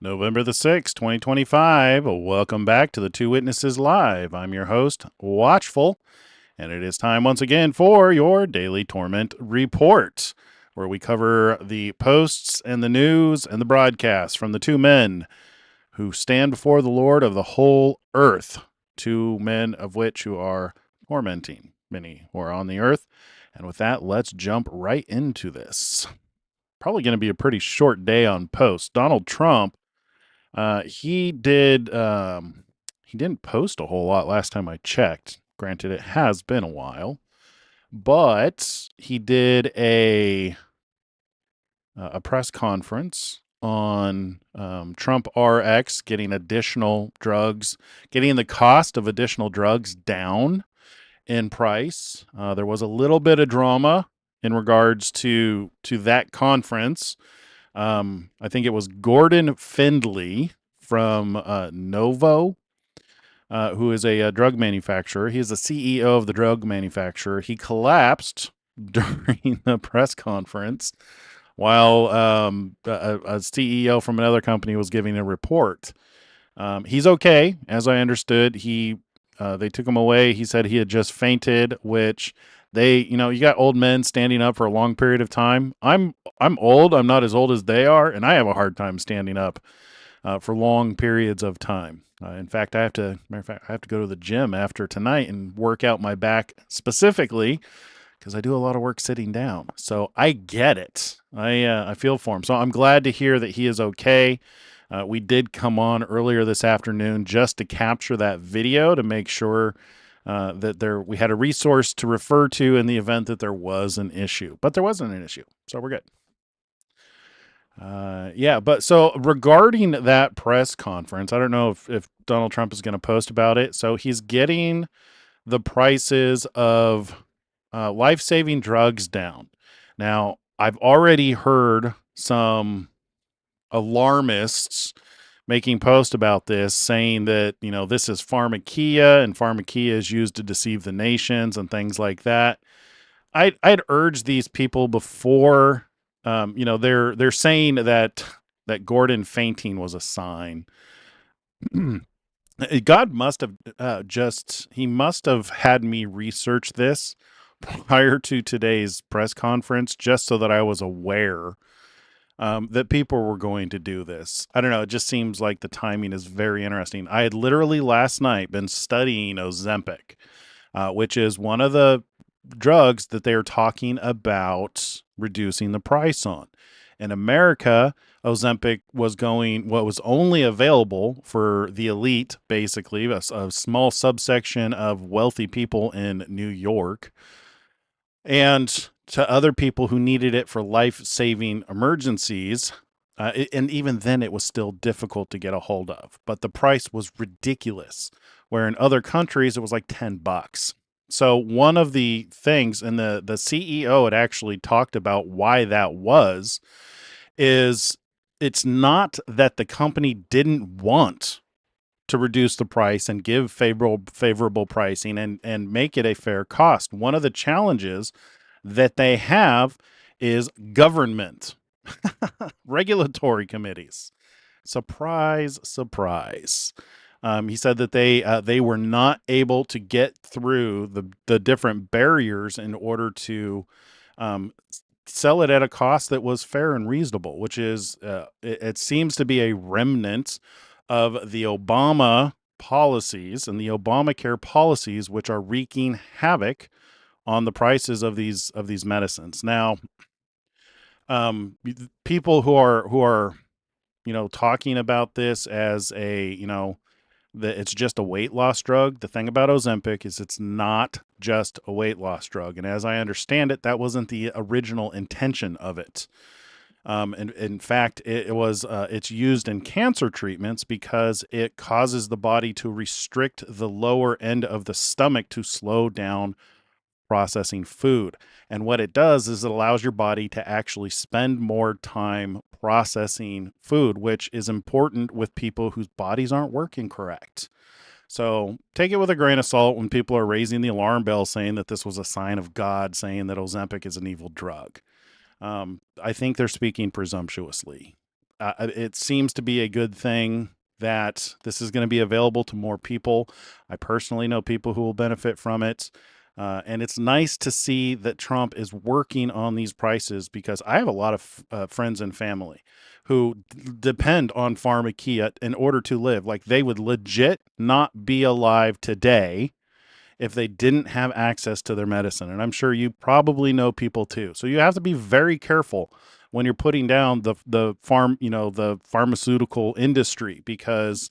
November the 6th, 2025. Welcome back to the Two Witnesses Live. I'm your host, Watchful, and it is time once again for your Daily Torment Report, where we cover the posts and the news and the broadcasts from the two men who stand before the Lord of the whole earth, two men of which who are tormenting many who are on the earth. And with that, let's jump right into this. Probably going to be a pretty short day on posts. Donald Trump he didn't post a whole lot last time I checked. Granted, it has been a while, but he did a press conference on Trump RX getting additional drugs, getting the cost of additional drugs down in price. There was a little bit of drama in regards to that conference. I think it was Gordon Findley from Novo, who is a drug manufacturer. He is the CEO of the drug manufacturer. He collapsed during the press conference while a CEO from another company was giving a report. He's okay, as I understood. They took him away. He said he had just fainted, which you got old men standing up for a long period of time. I'm old. I'm not as old as they are, and I have a hard time standing up for long periods of time. In fact, I have to go to the gym after tonight and work out my back specifically because I do a lot of work sitting down. So I get it. I feel for him. So I'm glad to hear that he is okay. We did come on earlier this afternoon just to capture that video to make sure that we had a resource to refer to in the event that there was an issue. But there wasn't an issue, so we're good. But so regarding that press conference, I don't know if Donald Trump is going to post about it. So he's getting the prices of life-saving drugs down. Now, I've already heard some alarmists making posts about this, saying that, this is pharmakia and pharmakia is used to deceive the nations and things like that. I'd urge these people before, they're saying that Gordon fainting was a sign. God must have he must have had me research this prior to today's press conference just so that I was aware that people were going to do this. I don't know. It just seems like the timing is very interesting. I had literally last night been studying Ozempic, which is one of the drugs that they're talking about reducing the price on. In America, Ozempic was only available for the elite, basically, a small subsection of wealthy people in New York. And to other people who needed it for life-saving emergencies. And even then, it was still difficult to get a hold of. But the price was ridiculous, where in other countries, it was like $10. So one of the things, and the CEO had actually talked about why that was, is it's not that the company didn't want to reduce the price and give favorable pricing and make it a fair cost. One of the challenges that they have is government, regulatory committees. Surprise, surprise. He said that they were not able to get through the different barriers in order to sell it at a cost that was fair and reasonable, which is it seems to be a remnant of the Obama policies and the Obamacare policies, which are wreaking havoc on the prices of these medicines. Now, people who are talking about this as that it's just a weight loss drug. The thing about Ozempic is it's not just a weight loss drug, and as I understand it, that wasn't the original intention of it. And in fact, it's used in cancer treatments because it causes the body to restrict the lower end of the stomach to slow down processing food. And what it does is it allows your body to actually spend more time processing food, which is important with people whose bodies aren't working correct. So take it with a grain of salt when people are raising the alarm bell saying that this was a sign of God, saying that Ozempic is an evil drug. I think they're speaking presumptuously. It seems to be a good thing that this is going to be available to more people. I personally know people who will benefit from it. And it's nice to see that Trump is working on these prices, because I have a lot of friends and family who depend on pharmacia in order to live. Like, they would legit not be alive today if they didn't have access to their medicine. And I'm sure you probably know people too. So you have to be very careful when you're putting down the pharmaceutical industry, because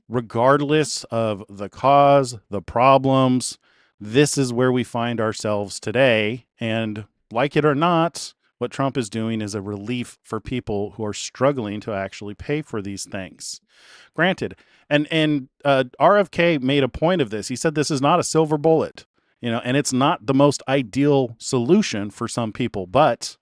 regardless of the cause, the problems, this is where we find ourselves today. And like it or not, what Trump is doing is a relief for people who are struggling to actually pay for these things. Granted, and RFK made a point of this. He said this is not a silver bullet, and it's not the most ideal solution for some people, but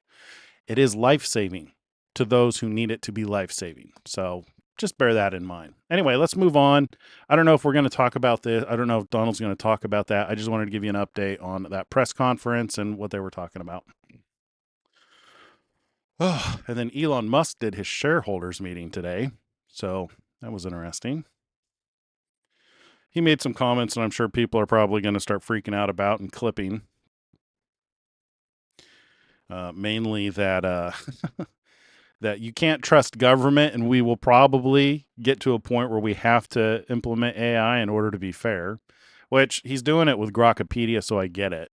it is life-saving to those who need it to be life-saving. So just bear that in mind. Anyway, let's move on. I don't know if we're going to talk about this. I don't know if Donald's going to talk about that. I just wanted to give you an update on that press conference and what they were talking about. Oh, and then Elon Musk did his shareholders meeting today. So that was interesting. He made some comments, and I'm sure people are probably going to start freaking out about and clipping. Mainly that that you can't trust government, and we will probably get to a point where we have to implement AI in order to be fair, which he's doing it with Grokpedia, so I get it.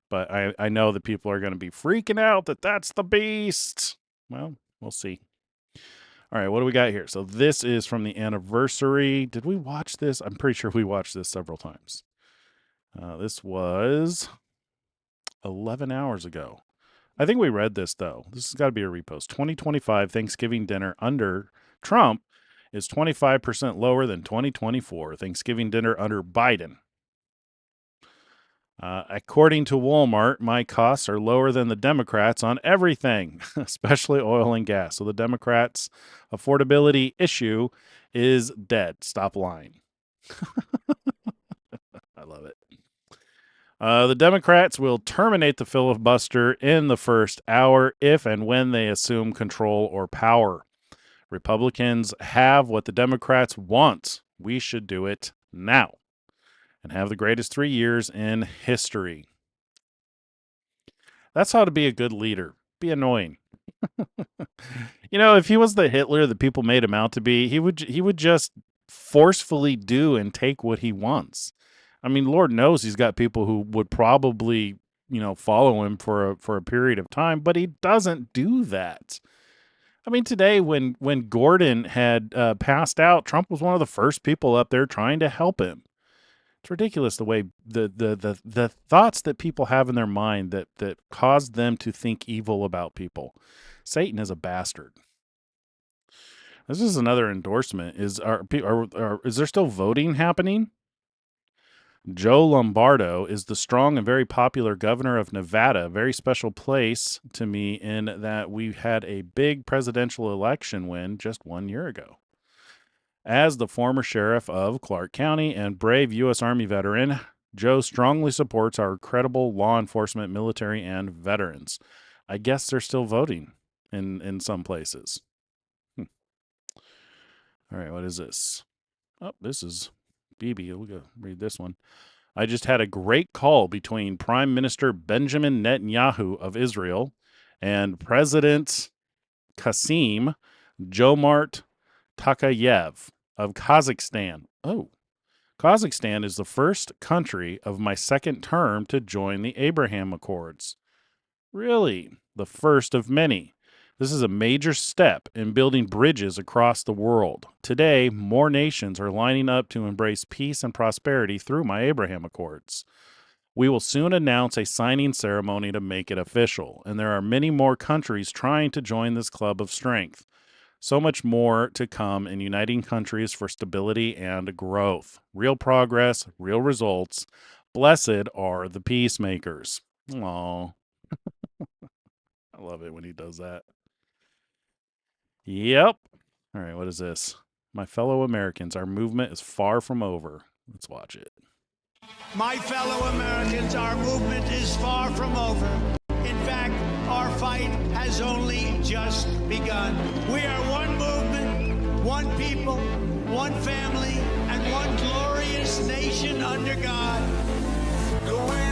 But I know that people are going to be freaking out that that's the beast. Well, we'll see. All right, what do we got here? So this is from the anniversary. Did we watch this? I'm pretty sure we watched this several times. This was 11 hours ago. I think we read this, though. This has got to be a repost. 2025 Thanksgiving dinner under Trump is 25% lower than 2024 Thanksgiving dinner under Biden. According to Walmart, my costs are lower than the Democrats on everything, especially oil and gas. So the Democrats' affordability issue is dead. Stop lying. I love it. The Democrats will terminate the filibuster in the first hour if and when they assume control or power. Republicans have what the Democrats want. We should do it now and have the greatest 3 years in history. That's how to be a good leader. Be annoying. If he was the Hitler that people made him out to be, he would just forcefully do and take what he wants. I mean, Lord knows he's got people who would probably, follow him for a period of time, but he doesn't do that. I mean, today when Gordon had passed out, Trump was one of the first people up there trying to help him. It's ridiculous the way the thoughts that people have in their mind that cause them to think evil about people. Satan is a bastard. This is another endorsement. Is there still voting happening? Joe Lombardo is the strong and very popular governor of Nevada. A very special place to me in that we had a big presidential election win just 1 year ago. As the former sheriff of Clark County and brave U.S. Army veteran, Joe strongly supports our credible law enforcement, military, and veterans. I guess they're still voting in some places. All right, what is this? Oh, this is Bibi. We'll go read this one. I just had a great call between Prime Minister Benjamin Netanyahu of Israel and President Kasim Jomart Tokayev of Kazakhstan. Oh, Kazakhstan is the first country of my second term to join the Abraham Accords. Really? The first of many. This is a major step in building bridges across the world. Today, more nations are lining up to embrace peace and prosperity through my Abraham Accords. We will soon announce a signing ceremony to make it official, and there are many more countries trying to join this club of strength. So much more to come in uniting countries for stability and growth. Real progress, real results. Blessed are the peacemakers. Aww. I love it when he does that. Yep. All right, what is this? My fellow Americans, our movement is far from over. Let's watch it. My fellow Americans, our movement is far from over. In fact, our fight has only just begun. We are one movement, one people, one family, and one glorious nation under God.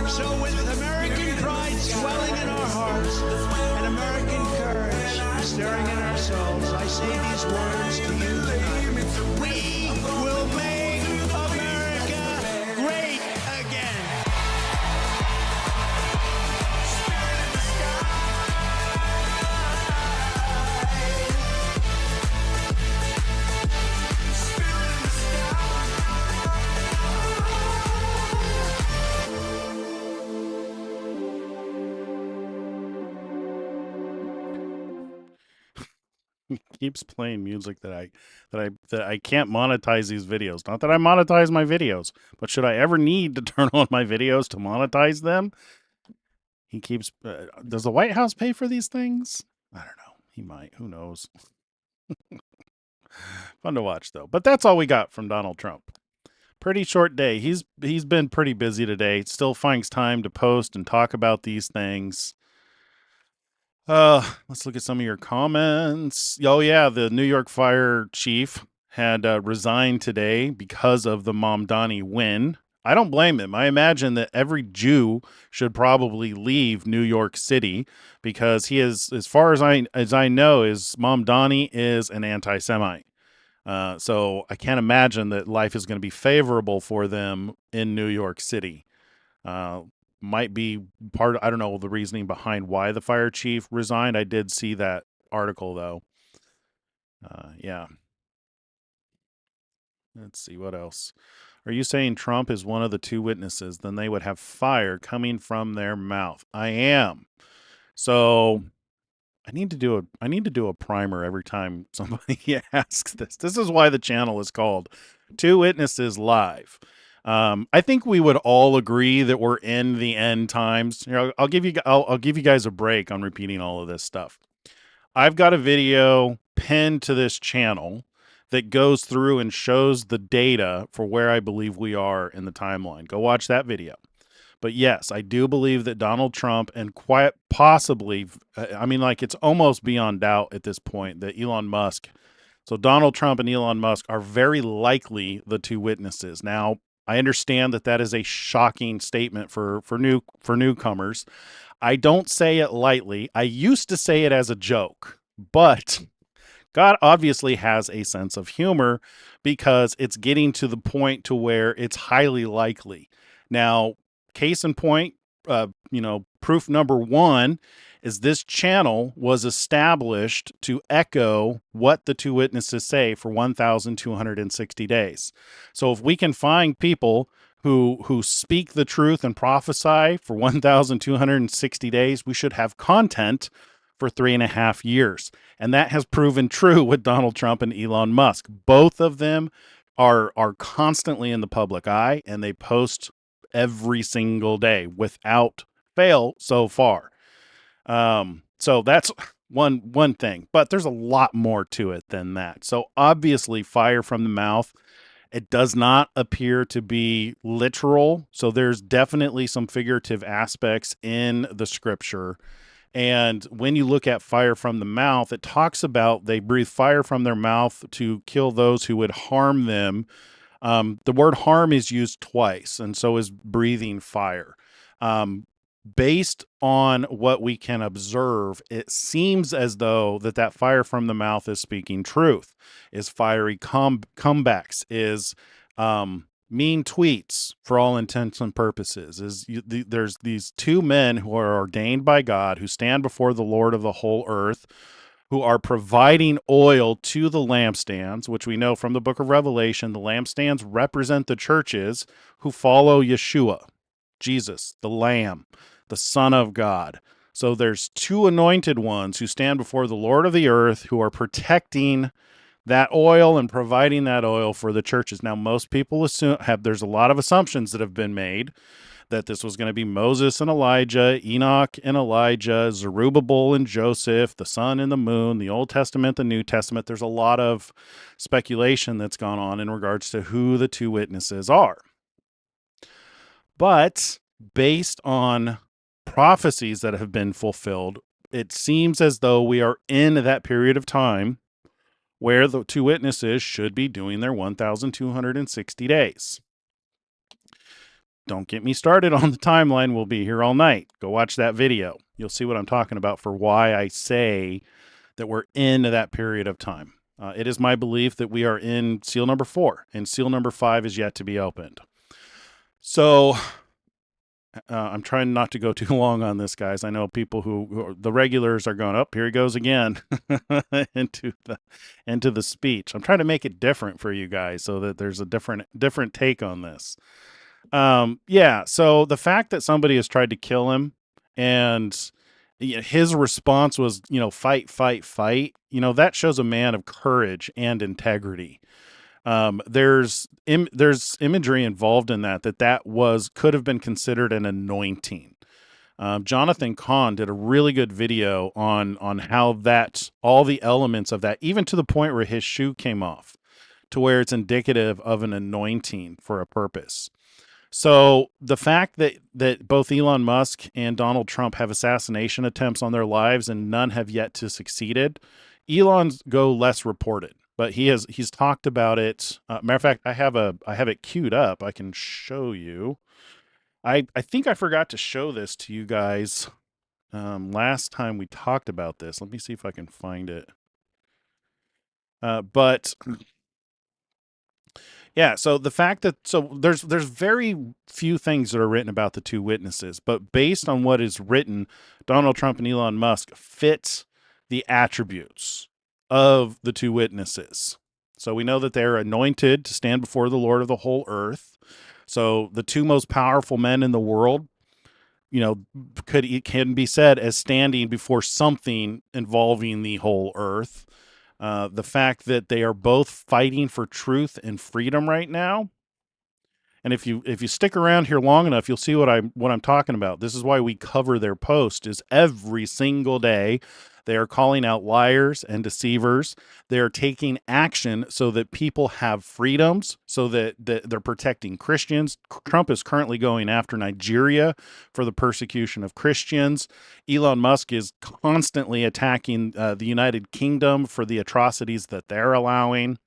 So with American pride swelling in our hearts and American courage stirring in our souls, I say these words to you tonight. We will make America great again. Keeps playing music that I can't monetize these videos. Not that I monetize my videos, but should I ever need to turn on my videos to monetize them? He keeps. Does the White House pay for these things? I don't know. He might. Who knows? Fun to watch though. But that's all we got from Donald Trump. Pretty short day. He's been pretty busy today. Still finds time to post and talk about these things. Let's look at some of your comments. Oh yeah, the New York fire chief had resigned today because of the Mamdani win. I don't blame him. I imagine that every Jew should probably leave New York City because he is, as far as I know, is Mamdani is an anti-Semite. So I can't imagine that life is going to be favorable for them in New York City. Might be part of, I don't know the reasoning behind why the fire chief resigned. I did see that article though. Yeah. Let's see what else. Are you saying Trump is one of the two witnesses? Then they would have fire coming from their mouth. I am. So I need to do a primer every time somebody asks this. This is why the channel is called Two Witnesses Live. I think we would all agree that we're in the end times. I'll give you guys a break on repeating all of this stuff. I've got a video pinned to this channel that goes through and shows the data for where I believe we are in the timeline. Go watch that video. But yes, I do believe that Donald Trump and quite possibly, it's almost beyond doubt at this point that Elon Musk. So Donald Trump and Elon Musk are very likely the two witnesses. Now, I understand that is a shocking statement for newcomers. I don't say it lightly. I used to say it as a joke, but God obviously has a sense of humor because it's getting to the point to where it's highly likely. Now, case in point, proof number one is this channel was established to echo what the two witnesses say for 1,260 days. So if we can find people who speak the truth and prophesy for 1,260 days, we should have content for 3.5 years. And that has proven true with Donald Trump and Elon Musk. Both of them are constantly in the public eye, and they post every single day without fail so far. So that's one thing, but there's a lot more to it than that. So obviously fire from the mouth, it does not appear to be literal. So there's definitely some figurative aspects in the scripture. And when you look at fire from the mouth, it talks about they breathe fire from their mouth to kill those who would harm them. The word harm is used twice, and so is breathing fire. Based on what we can observe, it seems as though that fire from the mouth is speaking truth, is fiery comebacks, is mean tweets for all intents and purposes. There's these two men who are ordained by God, who stand before the Lord of the whole earth, who are providing oil to the lampstands, which we know from the book of Revelation, the lampstands represent the churches who follow Yeshua, Jesus, the Lamb, the Son of God. So there's two anointed ones who stand before the Lord of the earth, who are protecting that oil and providing that oil for the churches. Now, most people there's a lot of assumptions that have been made that this was going to be Moses and Elijah, Enoch and Elijah, Zerubbabel and Joseph, the sun and the moon, the Old Testament, the New Testament. There's a lot of speculation that's gone on in regards to who the two witnesses are. But based on prophecies that have been fulfilled, it seems as though we are in that period of time where the two witnesses should be doing their 1,260 days. Don't get me started on the timeline. We'll be here all night. Go watch that video. You'll see what I'm talking about for why I say that we're in that period of time. It is my belief that we are in seal number 4, and seal number 5 is yet to be opened. So I'm trying not to go too long on this, guys. I know people who the regulars are going up. Here he goes again into the speech. I'm trying to make it different for you guys so that there's a different take on this. Yeah. So the fact that somebody has tried to kill him and his response was, fight, fight, fight. That shows a man of courage and integrity. There's imagery involved in that could have been considered an anointing. Jonathan Kahn did a really good video on how all the elements of that, even to the point where his shoe came off, to where it's indicative of an anointing for a purpose. So the fact that both Elon Musk and Donald Trump have assassination attempts on their lives and none have yet to succeeded, Elon's go less reported, but he's talked about it. Matter of fact, I have it queued up. I can show you. I think I forgot to show this to you guys last time we talked about this. Let me see if I can find it. But yeah, so the fact that there's very few things that are written about the two witnesses, but based on what is written, Donald Trump and Elon Musk fit the attributes of the two witnesses. So we know that they're anointed to stand before the Lord of the whole earth. So the two most powerful men in the world, can be said as standing before something involving the whole earth. The fact that they are both fighting for truth and freedom right now. And if you stick around here long enough, you'll see what I'm talking about. This is why we cover their post is every single day. They are calling out liars and deceivers. They are taking action so that people have freedoms, so that they're protecting Christians. Trump is currently going after Nigeria for the persecution of Christians. Elon Musk is constantly attacking the United Kingdom for the atrocities that they're allowing.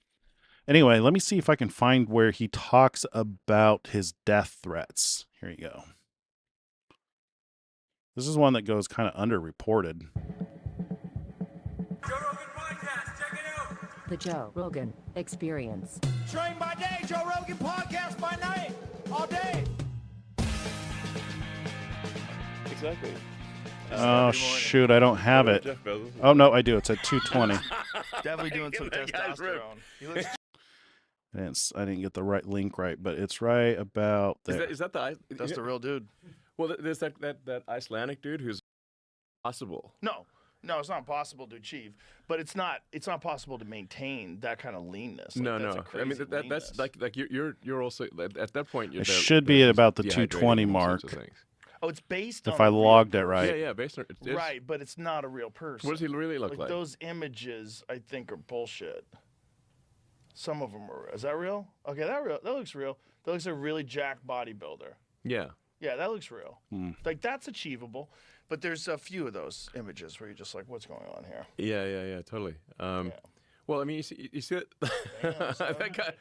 Anyway, let me see if I can find where he talks about his death threats. Here you go. This is one that goes kind of underreported. Joe Rogan Podcast, check it out. The Joe Rogan Experience. Train by day, Joe Rogan Podcast by night, all day. Exactly. Oh, shoot, I don't have it. Oh, no, I do. It's at 220. Definitely doing some testosterone. He looks I didn't get the right link right, but it's right about there. Is that that's the real dude? Well, there's that Icelandic dude who's possible. No, it's not possible to achieve, but it's not possible to maintain that kind of leanness. Like, No. I mean that's leanness. like you're also at that point. It should be at about the 220 mark. Oh, it's based on If I logged it right. Yeah, based on it's, right, but it's not a real person. What does he really look like? Those images, I think, are bullshit. Some of them are. Is that real? Okay, that looks real. That looks like a really jacked bodybuilder. Yeah. Yeah, that looks real. Like that's achievable, but there's a few of those images where you're just like, what's going on here? Yeah, totally. Well, I mean, you see that that guy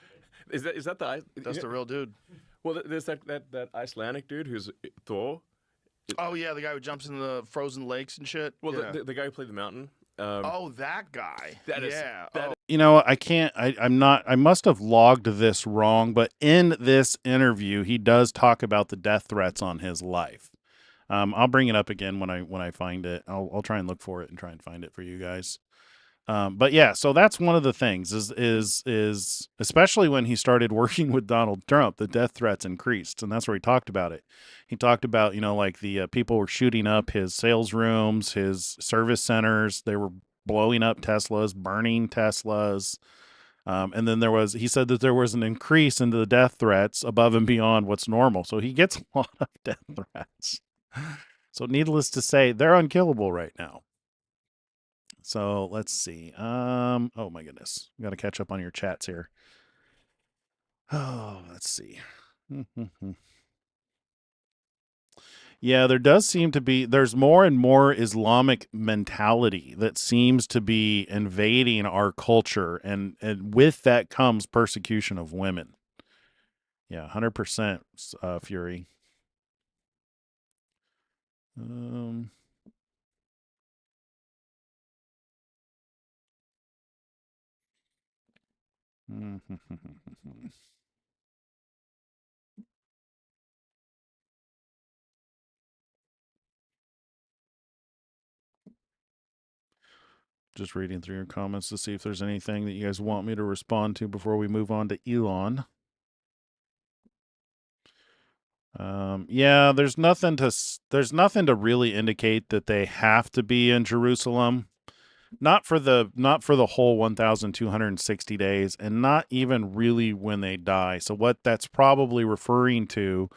is that the That's the real dude. Well, there's that Icelandic dude who's Thor. Oh yeah, the guy who jumps into the frozen lakes and shit. Well, yeah. the guy who played the mountain. Oh, that guy. I must have logged this wrong, but in this interview, he does talk about the death threats on his life. I'll bring it up again when I find it. I'll try and look for it and try and find it for you guys. But yeah, so that's one of the things is especially when he started working with Donald Trump, the death threats increased, and that's where he talked about it. He talked about, like the people were shooting up his sales rooms, his service centers. They were blowing up Teslas, burning Teslas. And then he said that there was an increase in the death threats above and beyond what's normal. So he gets a lot of death threats. So needless to say, they're unkillable right now. So let's see. Oh my goodness. We got to catch up on your chats here. Oh, let's see. Yeah, there does seem to be, there's more and more Islamic mentality that seems to be invading our culture, and with that comes persecution of women. Yeah, 100%, Fury. Um, just reading through your comments to see if there's anything that you guys want me to respond to before we move on to Elon. Yeah, there's nothing to really indicate that they have to be in Jerusalem. Not for the whole 1,260 days, and not even really when they die. So what that's probably referring to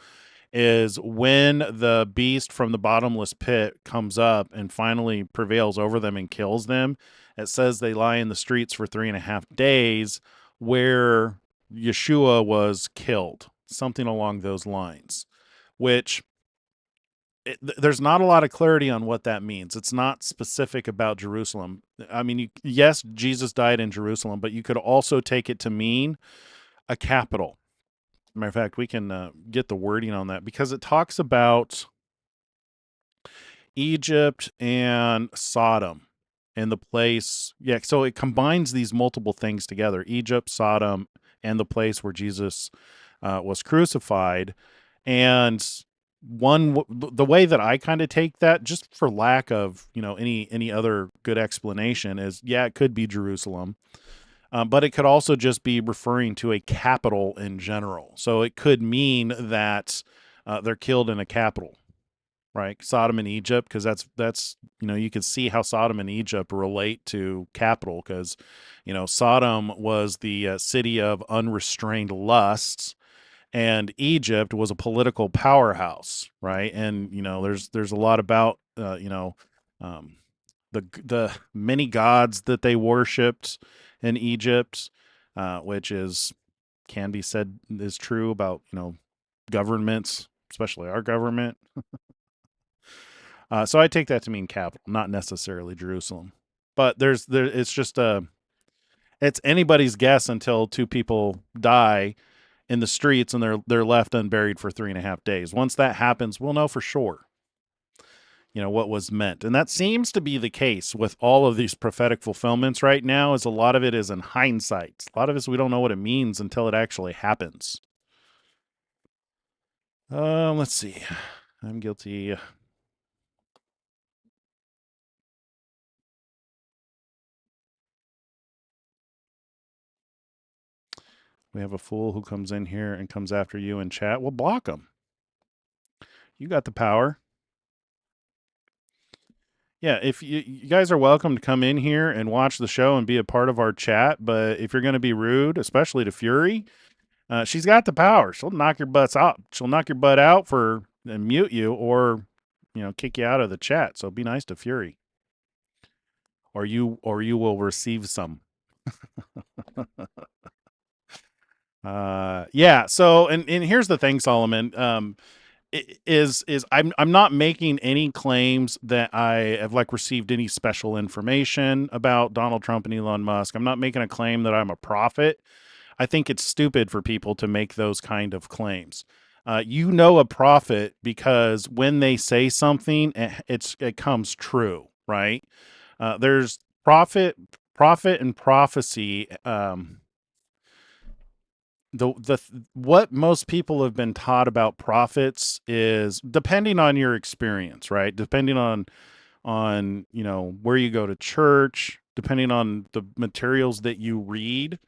is when the beast from the bottomless pit comes up and finally prevails over them and kills them. It says they lie in the streets for 3.5 days, where Yeshua was killed, something along those lines, which there's not a lot of clarity on what that means. It's not specific about Jerusalem. I mean, yes, Jesus died in Jerusalem, but you could also take it to mean a capital. Matter of fact, we can get the wording on that, because it talks about Egypt and Sodom and the place. Yeah, so it combines these multiple things together: Egypt, Sodom, and the place where Jesus was crucified. And the way that I kind of take that, just for lack of any other good explanation, is yeah, it could be Jerusalem, but it could also just be referring to a capital in general. So it could mean that they're killed in a capital, right? Sodom and Egypt, because that's you can see how Sodom and Egypt relate to capital, because Sodom was the city of unrestrained lusts, and Egypt was a political powerhouse, right? And there's a lot about um, the many gods that they worshipped in Egypt, which can be said is true about governments, especially our government. So I take that to mean capital, not necessarily Jerusalem. But it's just it's anybody's guess until two people die in the streets and they're left unburied for 3.5 days. Once that happens, we'll know for sure, what was meant. And that seems to be the case with all of these prophetic fulfillments right now, is a lot of it is in hindsight. A lot of it is we don't know what it means until it actually happens. Let's see. I'm guilty. We have a fool who comes in here and comes after you in chat. We'll block him. You got the power. Yeah, if you guys are welcome to come in here and watch the show and be a part of our chat, but if you're going to be rude, especially to Fury, she's got the power. She'll knock your butts out. She'll knock your butt out and mute you, or kick you out of the chat. So be nice to Fury, or you will receive some. Yeah. So and here's the thing, Solomon. Is I'm not making any claims that I have received any special information about Donald Trump and Elon Musk. I'm not making a claim that I'm a prophet. I think it's stupid for people to make those kind of claims. A prophet because when they say something, it comes true, right? There's prophet, and prophecy. The what most people have been taught about prophets is, depending on your experience, right? Depending on where you go to church, depending on the materials that you read.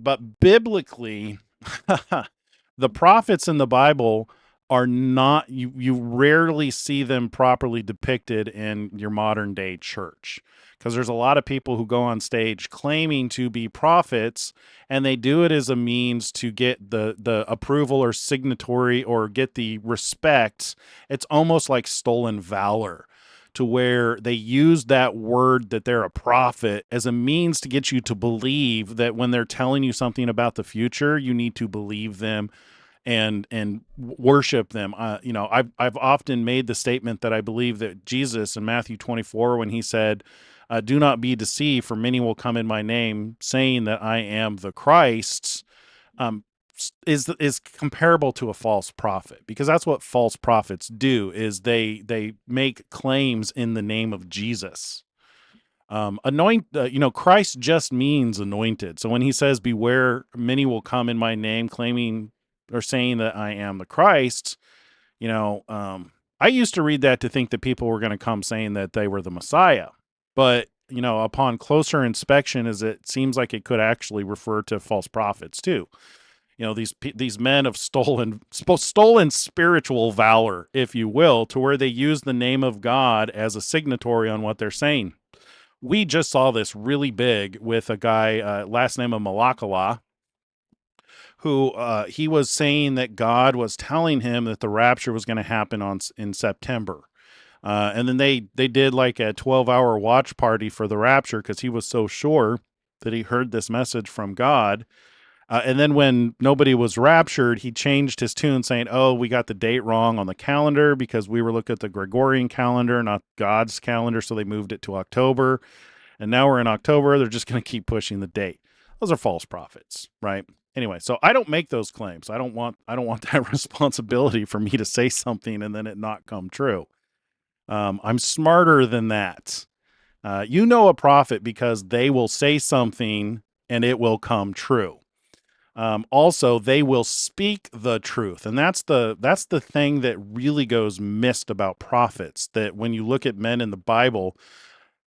But biblically, the prophets in the Bible are not, you rarely see them properly depicted in your modern day church, because there's a lot of people who go on stage claiming to be prophets, and they do it as a means to get the approval or signatory or get the respect. It's almost like stolen valor, to where they use that word that they're a prophet as a means to get you to believe that when they're telling you something about the future, you need to believe them and worship them. I've often made the statement that I believe that Jesus in Matthew 24, when he said, "Do not be deceived, for many will come in my name, saying that I am the Christ," um, is comparable to a false prophet, because that's what false prophets do. Is they make claims in the name of Jesus. Christ just means anointed. So when he says, "Beware, many will come in my name, claiming or saying that I am the Christ," I used to read that to think that people were going to come saying that they were the Messiah. But upon closer inspection, it seems like it could actually refer to false prophets too. These men of stolen spiritual valor, if you will, to where they use the name of God as a signatory on what they're saying. We just saw this really big with a guy, last name of Malakala, who he was saying that God was telling him that the rapture was going to happen in September. And then they did like a 12-hour watch party for the rapture because he was so sure that he heard this message from God. And then when nobody was raptured, he changed his tune saying, "Oh, we got the date wrong on the calendar because we were looking at the Gregorian calendar, not God's calendar. So they moved it to October. And now we're in October. They're just going to keep pushing the date." Those are false prophets, right? Anyway, so I don't make those claims. I don't want that responsibility for me to say something and then it not come true. I'm smarter than that. A prophet because they will say something and it will come true. Also, they will speak the truth, and that's the thing that really goes missed about prophets. That when you look at men in the Bible,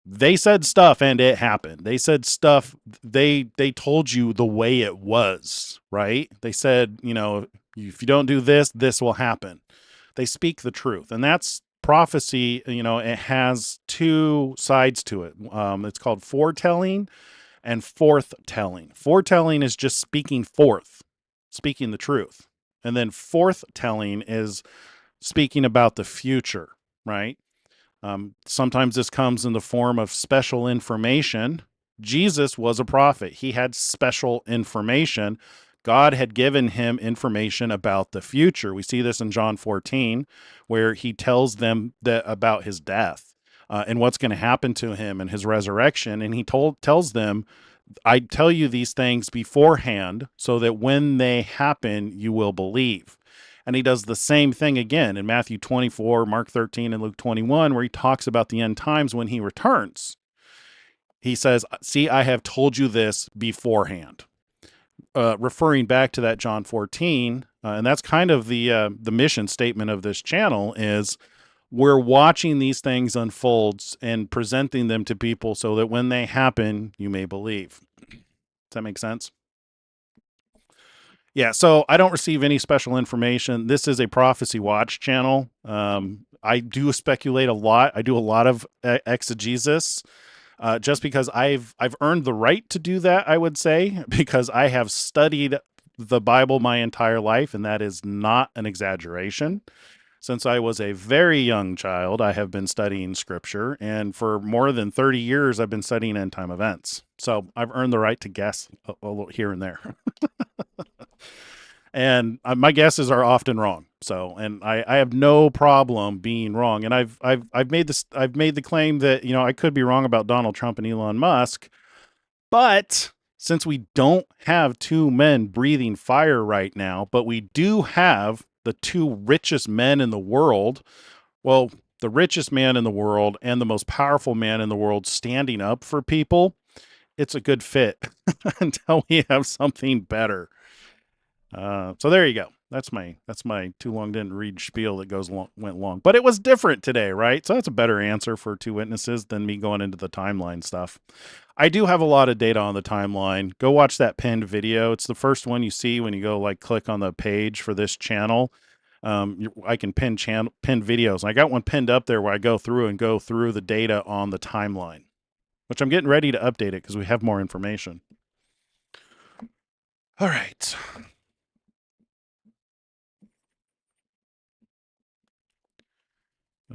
they said stuff and it happened. They said stuff. They told you the way it was, right? They said, if you don't do this, this will happen. They speak the truth, and that's prophecy. It has two sides to it. It's called foretelling and forthtelling. Foretelling is just speaking forth, speaking the truth. And then forthtelling is speaking about the future, right? Sometimes this comes in the form of special information. Jesus was a prophet. He had special information. God had given him information about the future. We see this in John 14, where he tells them about his death. And what's going to happen to him and his resurrection. And he tells them, "I tell you these things beforehand so that when they happen, you will believe." And he does the same thing again in Matthew 24, Mark 13, and Luke 21, where he talks about the end times when he returns. He says, "See, I have told you this beforehand." Referring back to that John 14, and that's kind of the mission statement of this channel is, we're watching these things unfold and presenting them to people so that when they happen, you may believe. Does that make sense? Yeah, so I don't receive any special information. This is a Prophecy Watch channel. I do speculate a lot. I do a lot of exegesis, just because I've earned the right to do that, I would say, because I have studied the Bible my entire life, and that is not an exaggeration. Since I was a very young child, I have been studying scripture, and for more than 30 years, I've been studying end time events. So I've earned the right to guess a little here and there. And my guesses are often wrong. So, and I have no problem being wrong. And I've made the claim that, I could be wrong about Donald Trump and Elon Musk, but since we don't have two men breathing fire right now, but we do have the two richest men in the world, well, the richest man in the world and the most powerful man in the world standing up for people, it's a good fit until we have something better. So there you go. That's my too long didn't read spiel that went long, but it was different today, right? So that's a better answer for two witnesses than me going into the timeline stuff. I do have a lot of data on the timeline. Go watch that pinned video. It's the first one you see when you go click on the page for this channel. I can pin videos. I got one pinned up there where I go through the data on the timeline, which I'm getting ready to update it because we have more information. All right.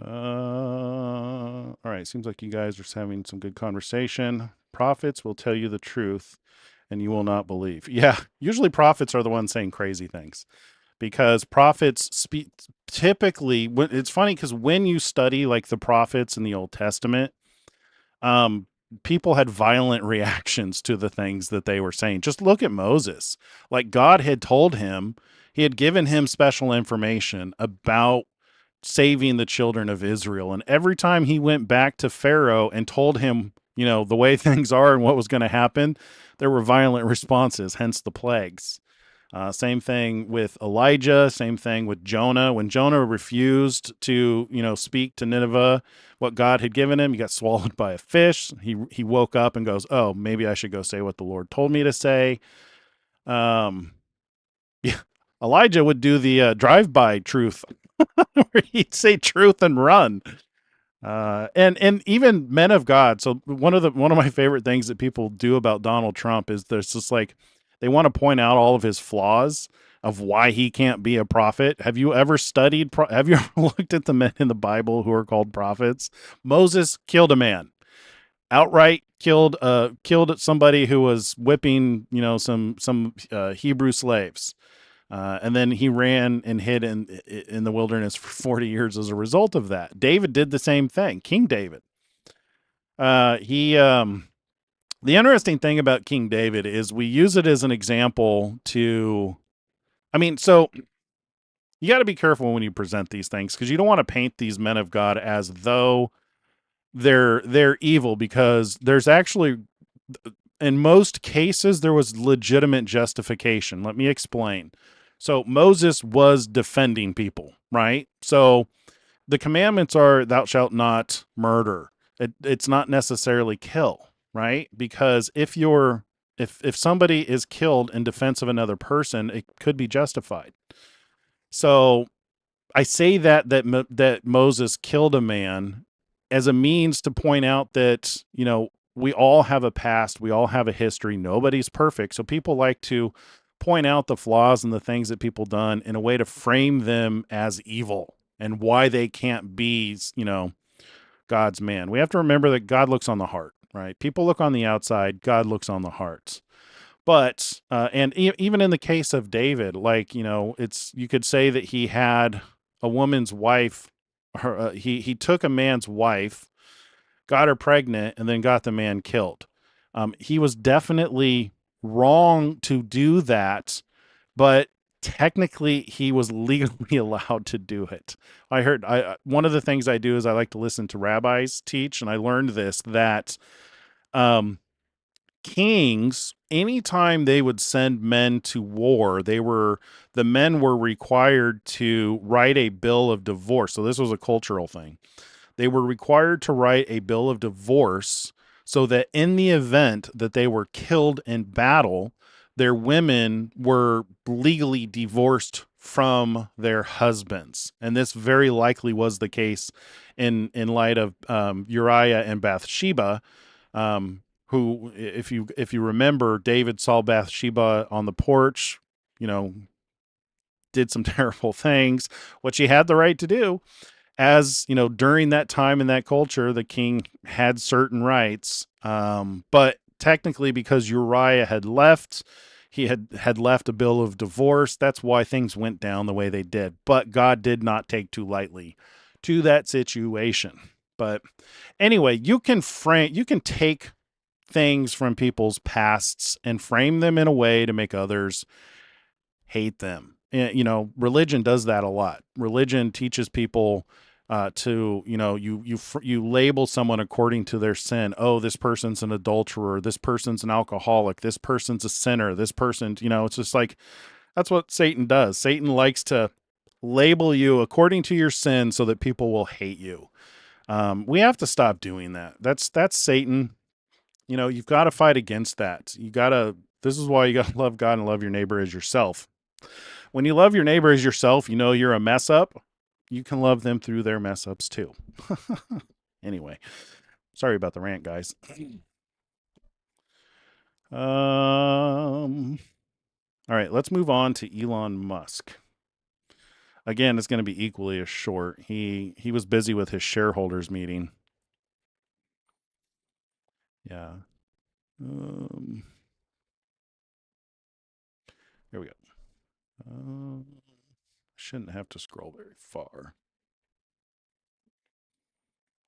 All right. Seems like you guys are having some good conversation. Prophets will tell you the truth and you will not believe. Yeah. Usually prophets are the ones saying crazy things. because prophets speak typically. It's funny because when you study like the prophets in the Old Testament, um, people had violent reactions to the things that they were saying. Just look at Moses. Like God had told him, he had given him special information about saving the children of Israel. And every time he went back to Pharaoh and told him, the way things are and what was going to happen, there were violent responses, hence the plagues. Same thing with Elijah. Same thing with Jonah. When Jonah refused to, speak to Nineveh, what God had given him, he got swallowed by a fish. He woke up and goes, "Oh, maybe I should go say what the Lord told me to say." Um, yeah, Elijah would do the drive-by truth, where he'd say truth and run. And even men of God. So one of my favorite things that people do about Donald Trump is there's just like they want to point out all of his flaws of why he can't be a prophet. Have you ever studied? Have you ever looked at the men in the Bible who are called prophets? Moses killed a man outright. Killed somebody who was whipping some Hebrew slaves. And then he ran and hid in the wilderness for 40 years as a result of that. David did the same thing. King David. The interesting thing about King David is we use it as an example to, so you got to be careful when you present these things because you don't want to paint these men of God as though they're evil, because there's actually, in most cases, there was legitimate justification. Let me explain. So Moses was defending people, right? So the commandments are thou shalt not murder. It's not necessarily kill, right? Because if somebody is killed in defense of another person, it could be justified. So I say that Moses killed a man as a means to point out that, we all have a past, we all have a history, nobody's perfect. So people like to point out the flaws and the things that people done in a way to frame them as evil and why they can't be, God's man. We have to remember that God looks on the heart, right? People look on the outside, God looks on the heart. But even in the case of David, like, you could say that he had a woman's wife. He took a man's wife, got her pregnant, and then got the man killed. He was definitely wrong to do that, but technically he was legally allowed to do it. One of the things I do is I like to listen to rabbis teach, and I learned this, that kings, anytime they would send men to war, the men were required to write a bill of divorce. So this was a cultural thing. They were required to write a bill of divorce so that in the event that they were killed in battle, their women were legally divorced from their husbands. And this very likely was the case in light of Uriah and Bathsheba, who, if you remember, David saw Bathsheba on the porch, did some terrible things, which he had the right to do. As during that time in that culture, the king had certain rights, but technically, because Uriah had left, he had left a bill of divorce. That's why things went down the way they did. But God did not take too lightly to that situation. But anyway, you can take things from people's pasts and frame them in a way to make others hate them. Religion does that a lot. Religion teaches people to, you label someone according to their sin. Oh, this person's an adulterer. This person's an alcoholic. This person's a sinner. This person, it's just like, that's what Satan does. Satan likes to label you according to your sin so that people will hate you. We have to stop doing that. That's Satan. You've got to fight against that. This is why you got to love God and love your neighbor as yourself. When you love your neighbor as yourself, you're a mess up. You can love them through their mess ups too. Anyway, sorry about the rant, guys. All right, let's move on to Elon Musk. Again, it's going to be equally as short. He was busy with his shareholders meeting. Yeah. Here we go. Shouldn't have to scroll very far.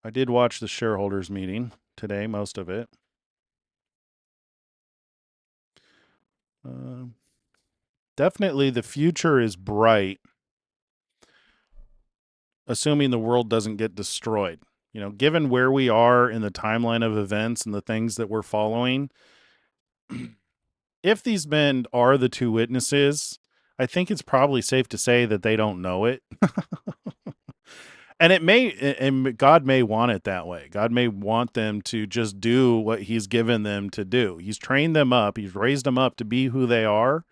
I did watch the shareholders meeting today, most of it. Definitely the future is bright, assuming the world doesn't get destroyed. You know, given where we are in the timeline of events and the things that we're following, if these men are the two witnesses, I think it's probably safe to say that they don't know it. And it may, and God may want it that way. God may want them to just do what he's given them to do. He's trained them up. He's raised them up to be who they are,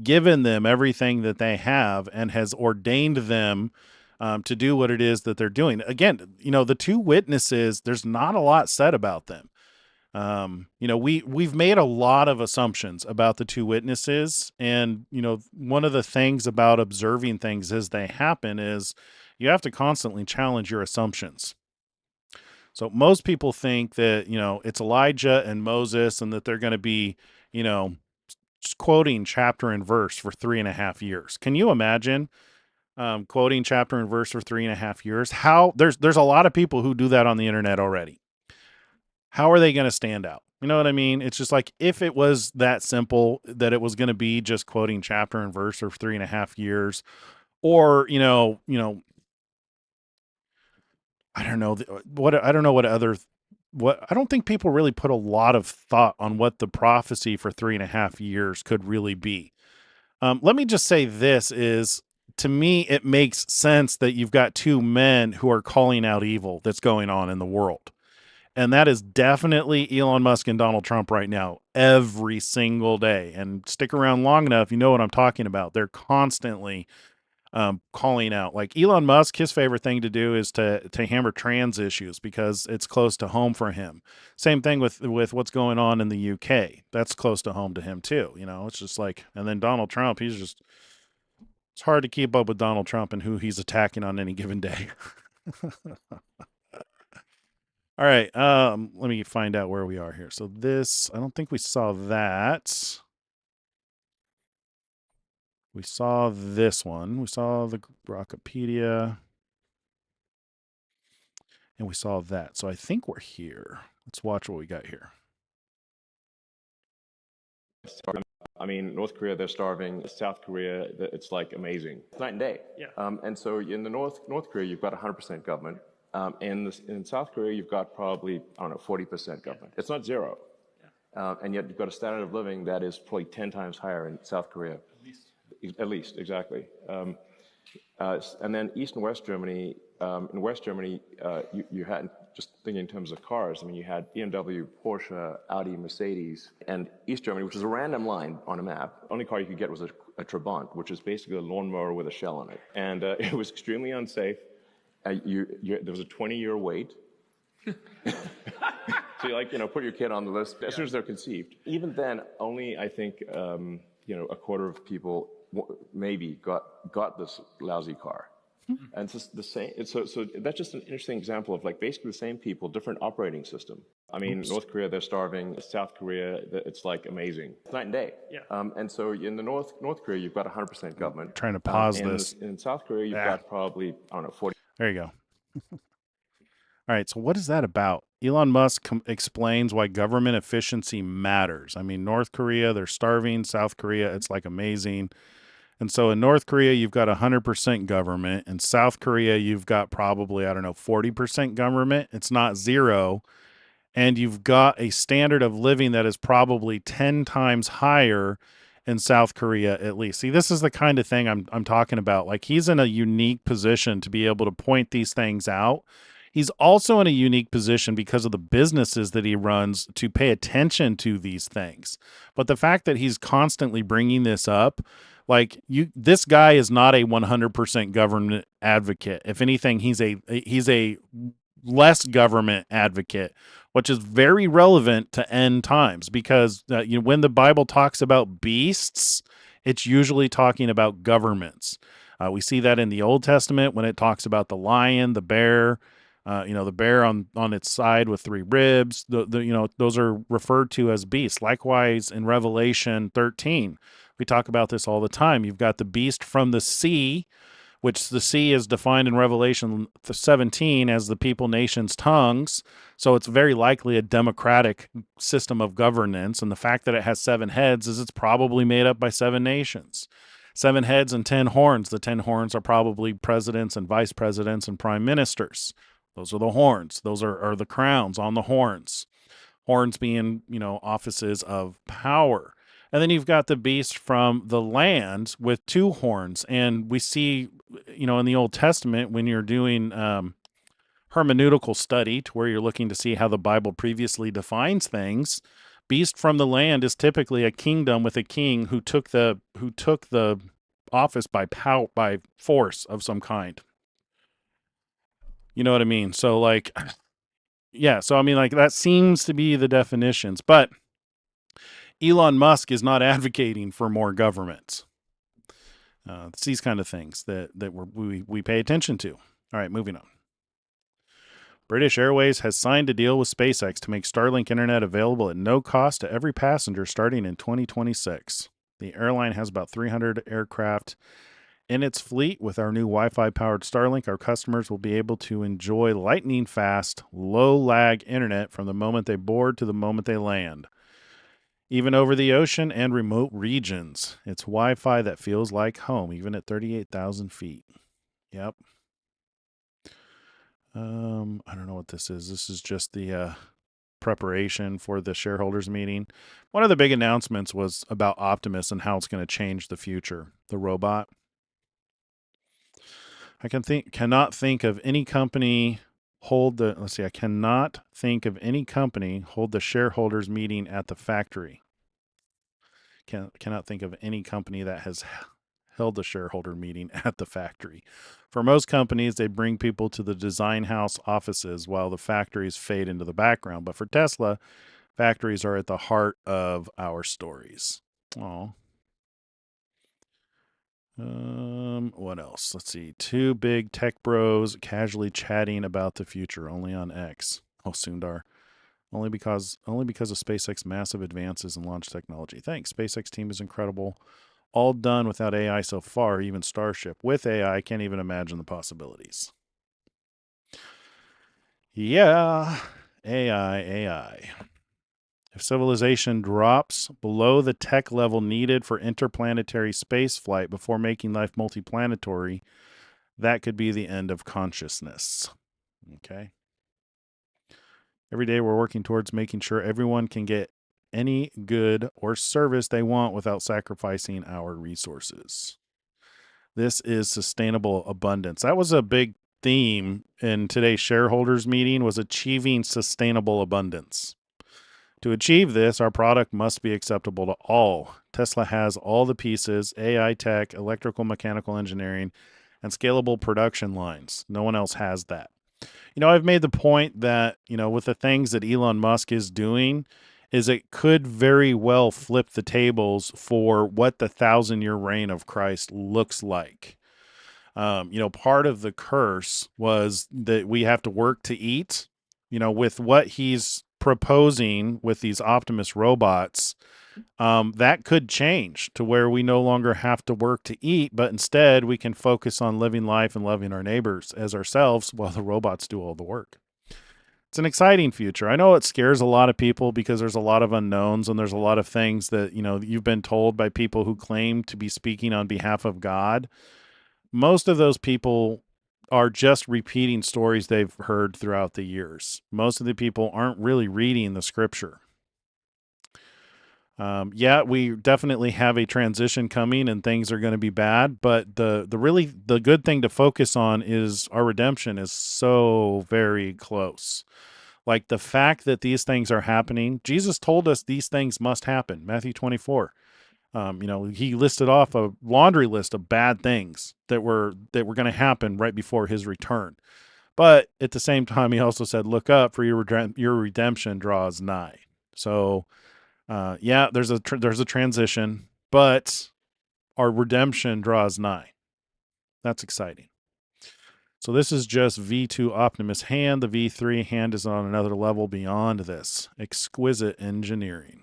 given them everything that they have, and has ordained them to do what it is that they're doing. Again, you know, the two witnesses, there's not a lot said about them. You know, we've made a lot of assumptions about the two witnesses. And, you know, one of the things about observing things as they happen is you have to constantly challenge your assumptions. So most people think that, you know, it's Elijah and Moses and that they're going to be, you know, just quoting chapter and verse for 3.5 years. Can you imagine quoting chapter and verse for 3.5 years? How there's a lot of people who do that on the internet already. How are they going to stand out? You know what I mean? It's just like, if it was that simple that it was going to be just quoting chapter and verse for 3.5 years, or, I don't know I don't know what I don't think people really put a lot of thought on what the prophecy for 3.5 years could really be. Let me just say this is, to me, it makes sense that you've got two men who are calling out evil that's going on in the world. And that is definitely Elon Musk and Donald Trump right now, every single day. And stick around long enough, you know what I'm talking about. They're constantly calling out. Like Elon Musk, his favorite thing to do is to hammer trans issues because it's close to home for him. Same thing with what's going on in the UK. That's close to home to him too. You know, it's just like, and then Donald Trump, it's hard to keep up with Donald Trump and who he's attacking on any given day. All right, let me find out where we are here. So this, I don't think we saw that. We saw this one. We saw the Rockopedia. And we saw that. So I think we're here. Let's watch what we got here. I mean, North Korea, they're starving. South Korea, it's like amazing. It's night and day. Yeah. And so in the North Korea, you've got 100% government. In South Korea, you've got probably, I don't know, 40% government. It's not zero. And yet you've got a standard of living that is probably 10 times higher in South Korea. At least, exactly. And then East and West Germany, in West Germany, you had, just thinking in terms of cars, I mean, you had BMW, Porsche, Audi, Mercedes, and East Germany, which was a random line on a map. The only car you could get was a Trabant, which is basically a lawnmower with a shell on it. And it was extremely unsafe. There was a 20-year wait. So you put your kid on the list as soon as they're conceived. Even then, only, I think, a quarter of people maybe got this lousy car. And it's just the same. So that's just an interesting example of basically the same people, different operating system. I mean, North Korea, they're starving. South Korea, it's like amazing. It's night and day. Yeah. And so in the North Korea, you've got 100% government. I'm trying to pause this. In South Korea, you've got probably, I don't know, 40. There you go. All right. So what is that about? Elon Musk explains why government efficiency matters. I mean, North Korea, they're starving. South Korea, it's like amazing. And so in North Korea, you've got 100% government. In South Korea, you've got probably, 40% government. It's not zero. And you've got a standard of living that is probably 10 times higher in South Korea, at least. See, this is the kind of thing I'm talking about. Like, he's in a unique position to be able to point these things out. He's also in a unique position because of the businesses that he runs to pay attention to these things. But the fact that he's constantly bringing this up, this guy is not a 100% government advocate. If anything, he's a less government advocate, which is very relevant to end times because when the Bible talks about beasts, it's usually talking about governments. We see that in the Old Testament when it talks about the lion, the bear. The bear on its side with 3 ribs, those are referred to as beasts. Likewise, in Revelation 13, We talk about this all the time. You've got the beast from the sea, which the sea is defined in Revelation 17 as the people, nations, tongues. So it's very likely a democratic system of governance. And the fact that it has 7 heads is it's probably made up by 7 nations. 7 heads and 10 horns. The 10 horns are probably presidents and vice presidents and prime ministers. Those are the horns. Those are the crowns on the horns. Horns being, offices of power. And then you've got the beast from the land with 2 horns. And we see, in the Old Testament, when you're doing hermeneutical study to where you're looking to see how the Bible previously defines things, beast from the land is typically a kingdom with a king who took the office by force of some kind. You know what I mean? So yeah, so I mean, that seems to be the definitions, but Elon Musk is not advocating for more government. It's these kind of things that we pay attention to. All right, moving on. British Airways has signed a deal with SpaceX to make Starlink internet available at no cost to every passenger starting in 2026. The airline has about 300 aircraft in its fleet. With our new Wi-Fi powered Starlink, our customers will be able to enjoy lightning fast, low lag internet from the moment they board to the moment they land, even over the ocean and remote regions. It's Wi-Fi that feels like home, even at 38,000 feet. Yep. I don't know what this is. This is just the preparation for the shareholders meeting. One of the big announcements was about Optimus and how it's going to change the future, the robot. I cannot think of any company hold the shareholders meeting at the factory. Cannot think of any company that has held the shareholder meeting at the factory. For most companies, they bring people to the design house offices while the factories fade into the background. But for Tesla, factories are at the heart of our stories. Oh. What else? Let's see. 2 big tech bros casually chatting about the future, only on X. Oh, Sundar. Only because of SpaceX massive advances in launch technology. Thanks. SpaceX team is incredible. All done without AI so far, even Starship. With AI, I can't even imagine the possibilities. Yeah, AI. If civilization drops below the tech level needed for interplanetary space flight before making life multiplanetary, that could be the end of consciousness. Okay. Every day we're working towards making sure everyone can get any good or service they want without sacrificing our resources. This is sustainable abundance. That was a big theme in today's shareholders meeting, was achieving sustainable abundance. To achieve this, our product must be acceptable to all. Tesla has all the pieces: AI tech, electrical mechanical engineering, and scalable production lines. No one else has that. I've made the point that, with the things that Elon Musk is doing, is it could very well flip the tables for what the 1,000-year reign of Christ looks like. Part of the curse was that we have to work to eat. With what he's proposing with these Optimus robots, that could change to where we no longer have to work to eat, but instead we can focus on living life and loving our neighbors as ourselves while the robots do all the work. It's an exciting future. I know it scares a lot of people because there's a lot of unknowns and there's a lot of things that, you've been told by people who claim to be speaking on behalf of God. Most of those people are just repeating stories they've heard throughout the years. Most of the people aren't really reading the scripture. We definitely have a transition coming and things are going to be bad, but the good thing to focus on is our redemption is so very close. Like the fact that these things are happening, Jesus told us these things must happen. Matthew 24. He listed off a laundry list of bad things that were going to happen right before his return. But at the same time, he also said, "Look up, for your redemption draws nigh." So, there's a transition, but our redemption draws nigh. That's exciting. So this is just V2 Optimus hand. The V3 hand is on another level beyond this. Exquisite engineering.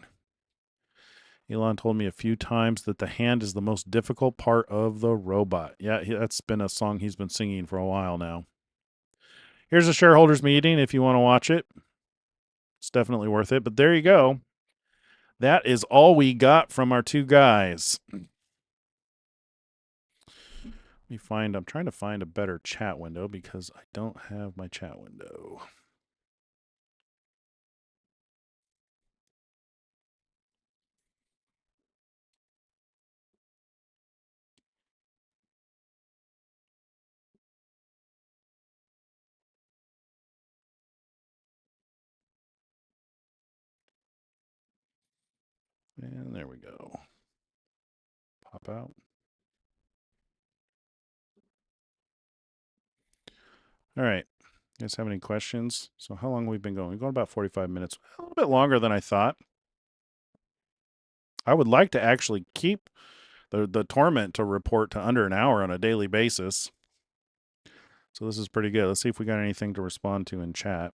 Elon told me a few times that the hand is the most difficult part of the robot. Yeah, that's been a song he's been singing for a while now. Here's a shareholders meeting if you want to watch it. It's definitely worth it. But there you go. That is all we got from our two guys. I'm trying to find a better chat window because I don't have my chat window. And there we go. Pop out. All right. You guys have any questions? So how long have we been going? We've gone about 45 minutes. A little bit longer than I thought. I would like to actually keep the torment to report to under an hour on a daily basis. So this is pretty good. Let's see if we got anything to respond to in chat.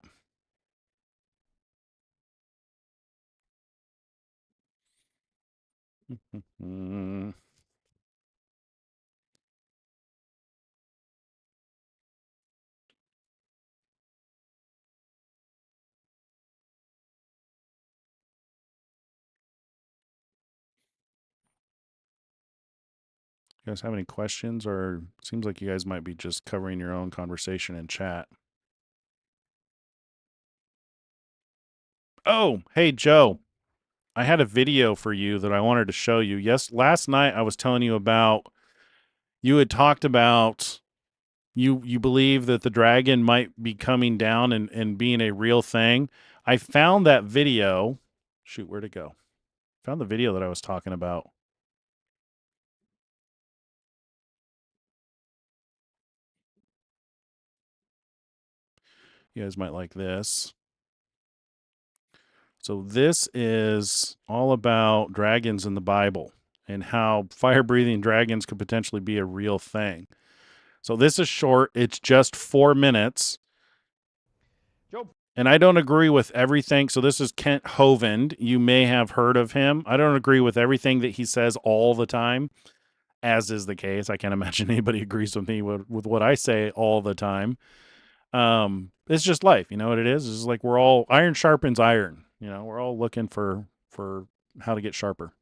You guys have any questions, or seems like you guys might be just covering your own conversation in chat? Oh, hey, Joe. I had a video for you that I wanted to show you. Yes, last night I was telling you about, you had talked about you believe that the dragon might be coming down and being a real thing. I found that video. Shoot, where'd it go? Found the video that I was talking about. You guys might like this. So this is all about dragons in the Bible and how fire-breathing dragons could potentially be a real thing. So this is short. It's just 4 minutes. And I don't agree with everything. So this is Kent Hovind. You may have heard of him. I don't agree with everything that he says all the time, as is the case. I can't imagine anybody agrees with me with what I say all the time. It's just life. You know what it is? It's like we're all, iron sharpens iron. You know, we're all looking for how to get sharper.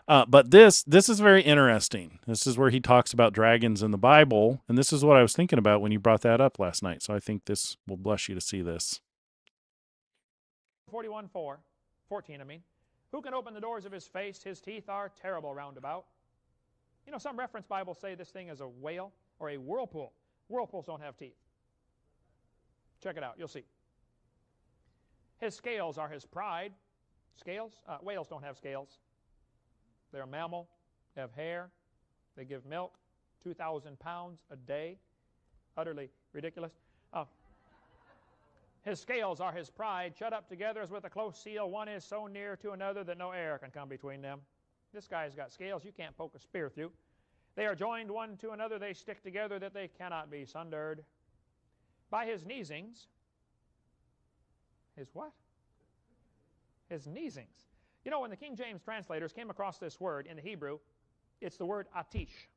But this is very interesting. This is where he talks about dragons in the Bible, and this is what I was thinking about when you brought that up last night. So I think this will bless you to see this. 14, I mean. Who can open the doors of his face? His teeth are terrible round about. You know, some reference Bibles say this thing is a whale or a whirlpool. Whirlpools don't have teeth. Check it out. You'll see. His scales are his pride. Scales? Whales don't have scales. They're a mammal. They have hair. They give milk. 2,000 pounds a day. Utterly ridiculous. His scales are his pride. Shut up together as with a close seal. One is so near to another that no air can come between them. This guy's got scales you can't poke a spear through. They are joined one to another. They stick together that they cannot be sundered. By his neesings. His what? His neesings. You know, when the King James translators came across this word in the Hebrew, it's the word atish.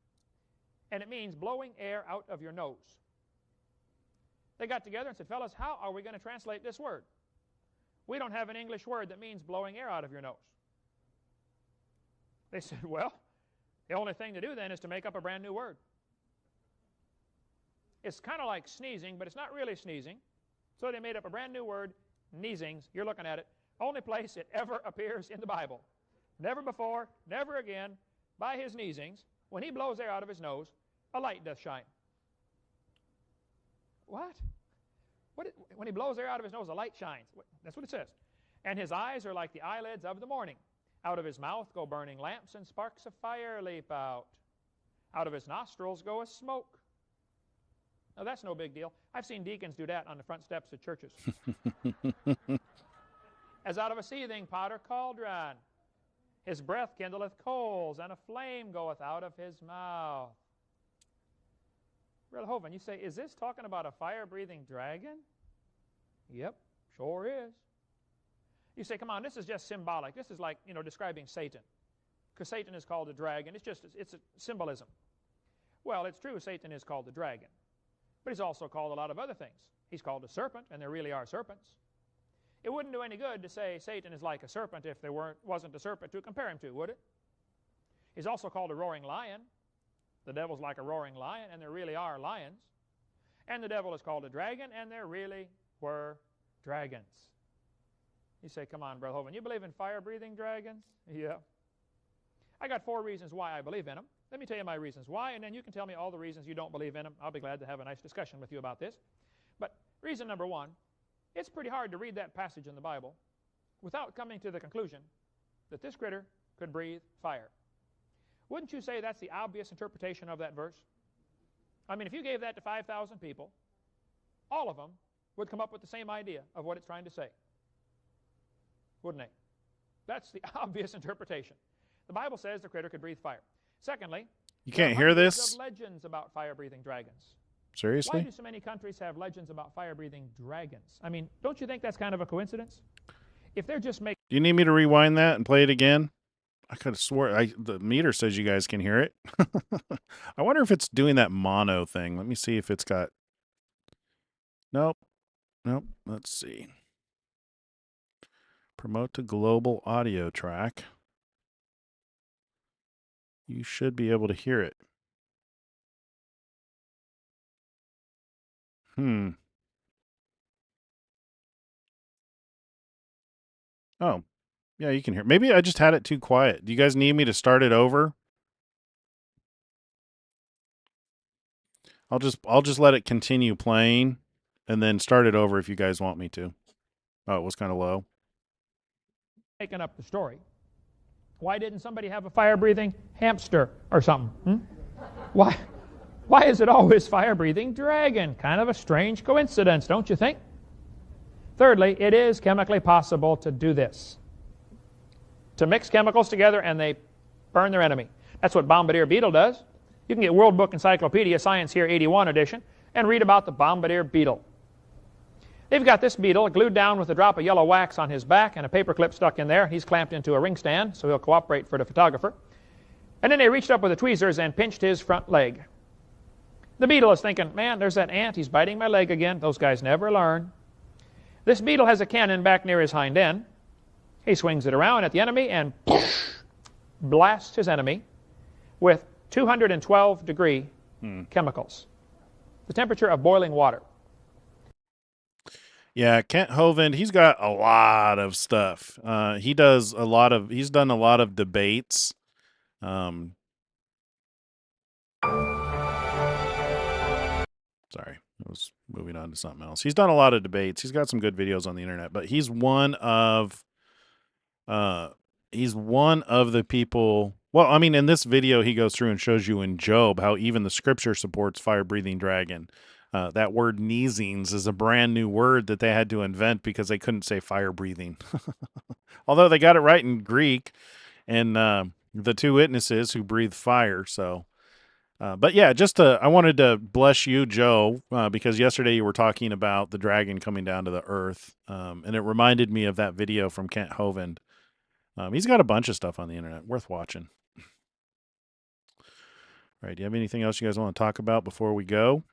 And it means blowing air out of your nose. They got together and said, fellas, how are we going to translate this word? We don't have an English word that means blowing air out of your nose. They said, well, the only thing to do then is to make up a brand new word. It's kind of like sneezing, but it's not really sneezing. So they made up a brand new word, neesings. You're looking at it. Only place it ever appears in the Bible. Never before, never again. By his neesings, when he blows air out of his nose, a light doth shine. What? When he blows air out of his nose, a light shines. That's what it says. And his eyes are like the eyelids of the morning. Out of his mouth go burning lamps, and sparks of fire leap out. Out of his nostrils goeth smoke. Now, that's no big deal. I've seen deacons do that on the front steps of churches. As out of a seething pot or cauldron. His breath kindleth coals, and a flame goeth out of his mouth. Brother Hovind, you say, is this talking about a fire-breathing dragon? Yep, sure is. You say, come on, this is just symbolic. This is like, describing Satan. because Satan is called the dragon. It's a symbolism. Well, it's true Satan is called the dragon, but he's also called a lot of other things. He's called a serpent, and there really are serpents. It wouldn't do any good to say Satan is like a serpent if there wasn't a serpent to compare him to, would it? He's also called a roaring lion. The devil's like a roaring lion, and there really are lions. And the devil is called a dragon, and there really were dragons. You say, come on, Brother Hovind, you believe in fire-breathing dragons? Yeah. I got 4 reasons why I believe in them. Let me tell you my reasons why, and then you can tell me all the reasons you don't believe in them. I'll be glad to have a nice discussion with you about this. But reason number 1, it's pretty hard to read that passage in the Bible without coming to the conclusion that this critter could breathe fire. Wouldn't you say that's the obvious interpretation of that verse? I mean, if you gave that to 5,000 people, all of them would come up with the same idea of what it's trying to say. Wouldn't they? That's the obvious interpretation. The Bible says the critter could breathe fire. Secondly, you can't hear this? Of legends about fire-breathing dragons. Seriously? Why do so many countries have legends about fire-breathing dragons? I mean, don't you think that's kind of a coincidence? If they're just making... Do you need me to rewind that and play it again? I could have swore the meter says you guys can hear it. I wonder if it's doing that mono thing. Let me see if it's got... Nope. Let's see. Promote to global audio track. You should be able to hear it. Oh, yeah, you can hear. Maybe I just had it too quiet. Do you guys need me to start it over? I'll just let it continue playing and then start it over if you guys want me to. Oh, it was kind of low. Making up the story. Why didn't somebody have a fire-breathing hamster or something? Why is it always fire-breathing dragon? Kind of a strange coincidence, don't you think? Thirdly, it is chemically possible to do this. To mix chemicals together and they burn their enemy. That's what bombardier beetle does. You can get World Book Encyclopedia Science Here 81 edition and read about the bombardier beetle. They've got this beetle glued down with a drop of yellow wax on his back and a paper clip stuck in there. He's clamped into a ring stand, so he'll cooperate for the photographer. And then they reached up with the tweezers and pinched his front leg. The beetle is thinking, man, there's that ant. He's biting my leg again. Those guys never learn. This beetle has a cannon back near his hind end. He swings it around at the enemy and blasts his enemy with 212-degree chemicals. The temperature of boiling water. Yeah, Kent Hovind, he's got a lot of stuff. He's done a lot of debates. Sorry, I was moving on to something else. He's done a lot of debates. He's got some good videos on the internet, but he's one of the people. Well, I mean, in this video, he goes through and shows you in Job how even the scripture supports fire-breathing dragon. That word "neesings" is a brand new word that they had to invent because they couldn't say fire-breathing. Although they got it right in Greek, and the 2 witnesses who breathed fire. So, but yeah, I wanted to bless you, Joe, because yesterday you were talking about the dragon coming down to the earth, and it reminded me of that video from Kent Hovind. He's got a bunch of stuff on the internet worth watching. All right, do you have anything else you guys want to talk about before we go?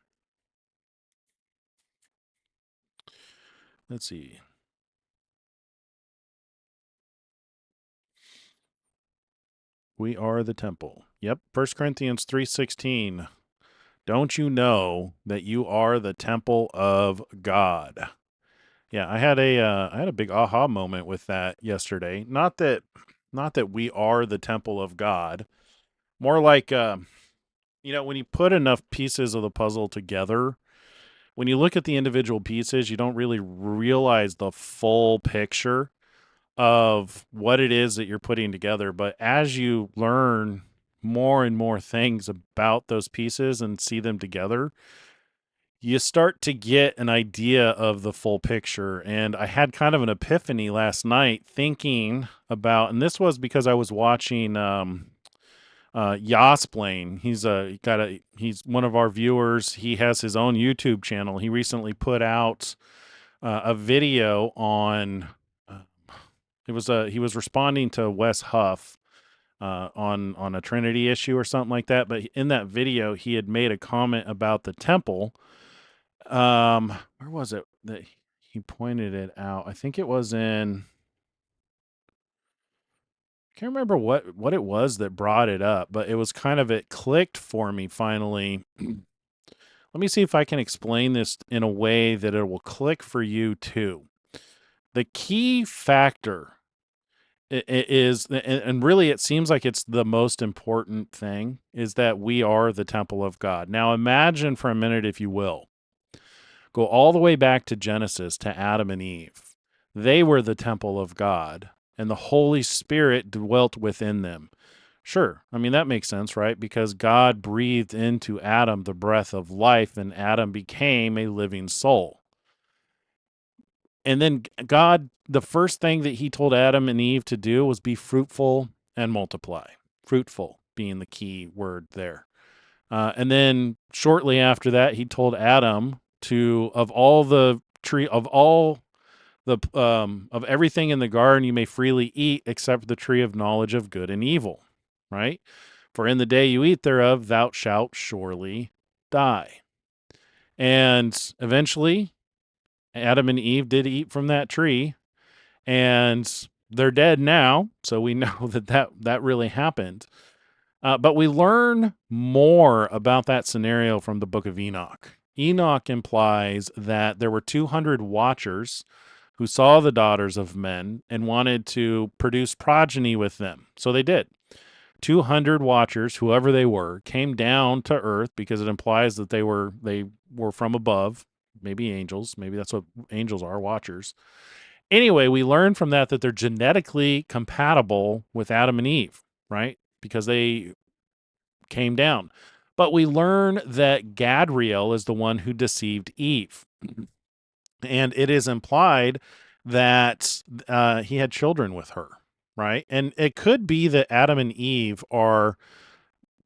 Let's see. We are the temple. Yep, 1 Corinthians 3:16. Don't you know that you are the temple of God? Yeah, I had a big aha moment with that yesterday. Not that we are the temple of God. More like when you put enough pieces of the puzzle together, when you look at the individual pieces, you don't really realize the full picture of what it is that you're putting together. But as you learn more and more things about those pieces and see them together, you start to get an idea of the full picture. And I had kind of an epiphany last night thinking about, and this was because I was watching Yasplain. He's one of our viewers. He has his own YouTube channel. He recently put out a video on. He was responding to Wes Huff, on a Trinity issue or something like that. But in that video, he had made a comment about the temple. Where was it that he pointed it out? I think it was in. I can't remember what it was that brought it up, but it was kind of, it clicked for me finally. Let me see if I can explain this in a way that it will click for you too. The key factor is, and really it seems like it's the most important thing, is that we are the temple of God. Now imagine for a minute, if you will, go all the way back to Genesis, to Adam and Eve. They were the temple of God, and the Holy Spirit dwelt within them. Sure, I mean, that makes sense, right? Because God breathed into Adam the breath of life, and Adam became a living soul. And then God, the first thing that he told Adam and Eve to do was be fruitful and multiply. Fruitful being the key word there. And then shortly after that, he told Adam to, of everything in the garden you may freely eat, except the tree of knowledge of good and evil, right? For in the day you eat thereof, thou shalt surely die. And eventually, Adam and Eve did eat from that tree, and they're dead now. So we know that really happened. But we learn more about that scenario from the book of Enoch. Enoch implies that there were 200 watchers who saw the daughters of men and wanted to produce progeny with them. So they did. 200 watchers, whoever they were, came down to earth, because it implies that they were from above, maybe angels. Maybe that's what angels are, watchers. Anyway, we learn from that they're genetically compatible with Adam and Eve, right? Because they came down. But we learn that Gadriel is the one who deceived Eve. And it is implied that he had children with her, right? And it could be that Adam and Eve are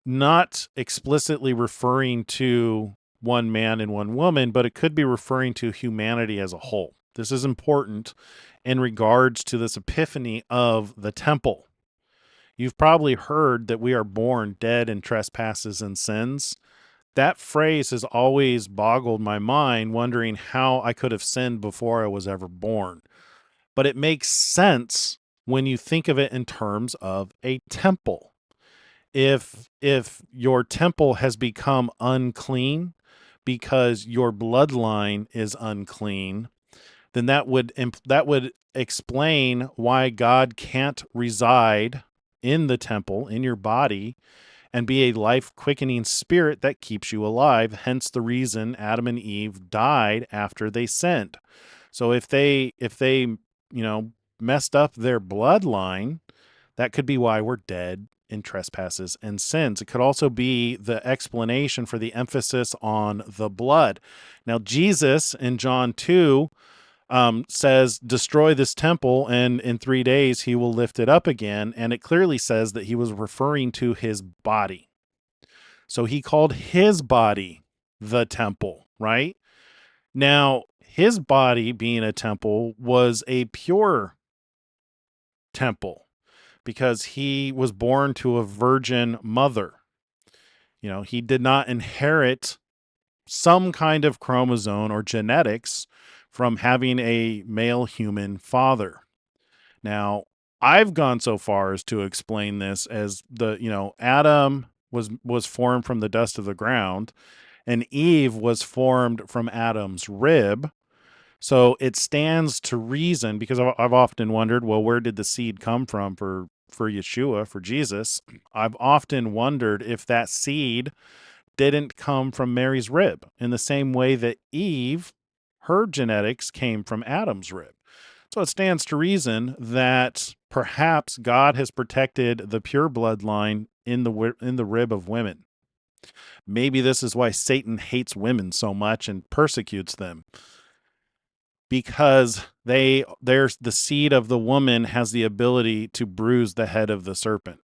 not explicitly referring to one man and one woman, but it could be referring to humanity as a whole. This is important in regards to this epiphany of the temple. You've probably heard that we are born dead in trespasses and sins. That phrase has always boggled my mind, wondering how I could have sinned before I was ever born. But it makes sense when you think of it in terms of a temple. If your temple has become unclean because your bloodline is unclean, then that would explain why God can't reside in the temple, in your body, and be a life-quickening spirit that keeps you alive. Hence the reason Adam and Eve died after they sinned. So if they messed up their bloodline, that could be why we're dead in trespasses and sins. It could also be the explanation for the emphasis on the blood. Now, Jesus in John 2 says, destroy this temple, and in 3 days he will lift it up again. And it clearly says that he was referring to his body. So he called his body the temple, right? Now, his body being a temple was a pure temple because he was born to a virgin mother. You know, he did not inherit some kind of chromosome or genetics from having a male human father. Now, I've gone so far as to explain this as Adam was formed from the dust of the ground, and Eve was formed from Adam's rib. So it stands to reason, because I've often wondered, well, where did the seed come from for Yeshua, for Jesus? I've often wondered if that seed didn't come from Mary's rib, in the same way that Eve, her genetics came from Adam's rib. So it stands to reason that perhaps God has protected the pure bloodline in the rib of women. Maybe this is why Satan hates women so much and persecutes them, because the seed of the woman has the ability to bruise the head of the serpent.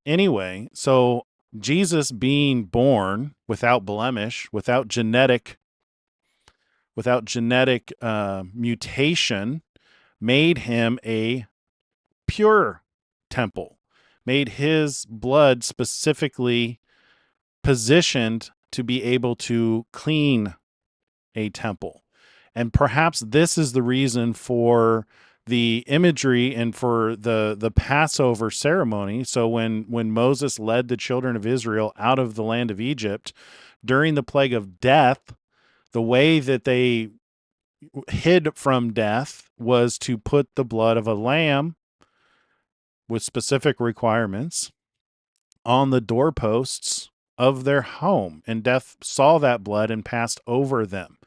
Anyway, so Jesus being born without blemish, without genetic mutation, made him a pure temple, made his blood specifically positioned to be able to clean a temple. And perhaps this is the reason for the imagery and for the Passover ceremony. So when Moses led the children of Israel out of the land of Egypt during the plague of death, the way that they hid from death was to put the blood of a lamb with specific requirements on the doorposts of their home, and death saw that blood and passed over them.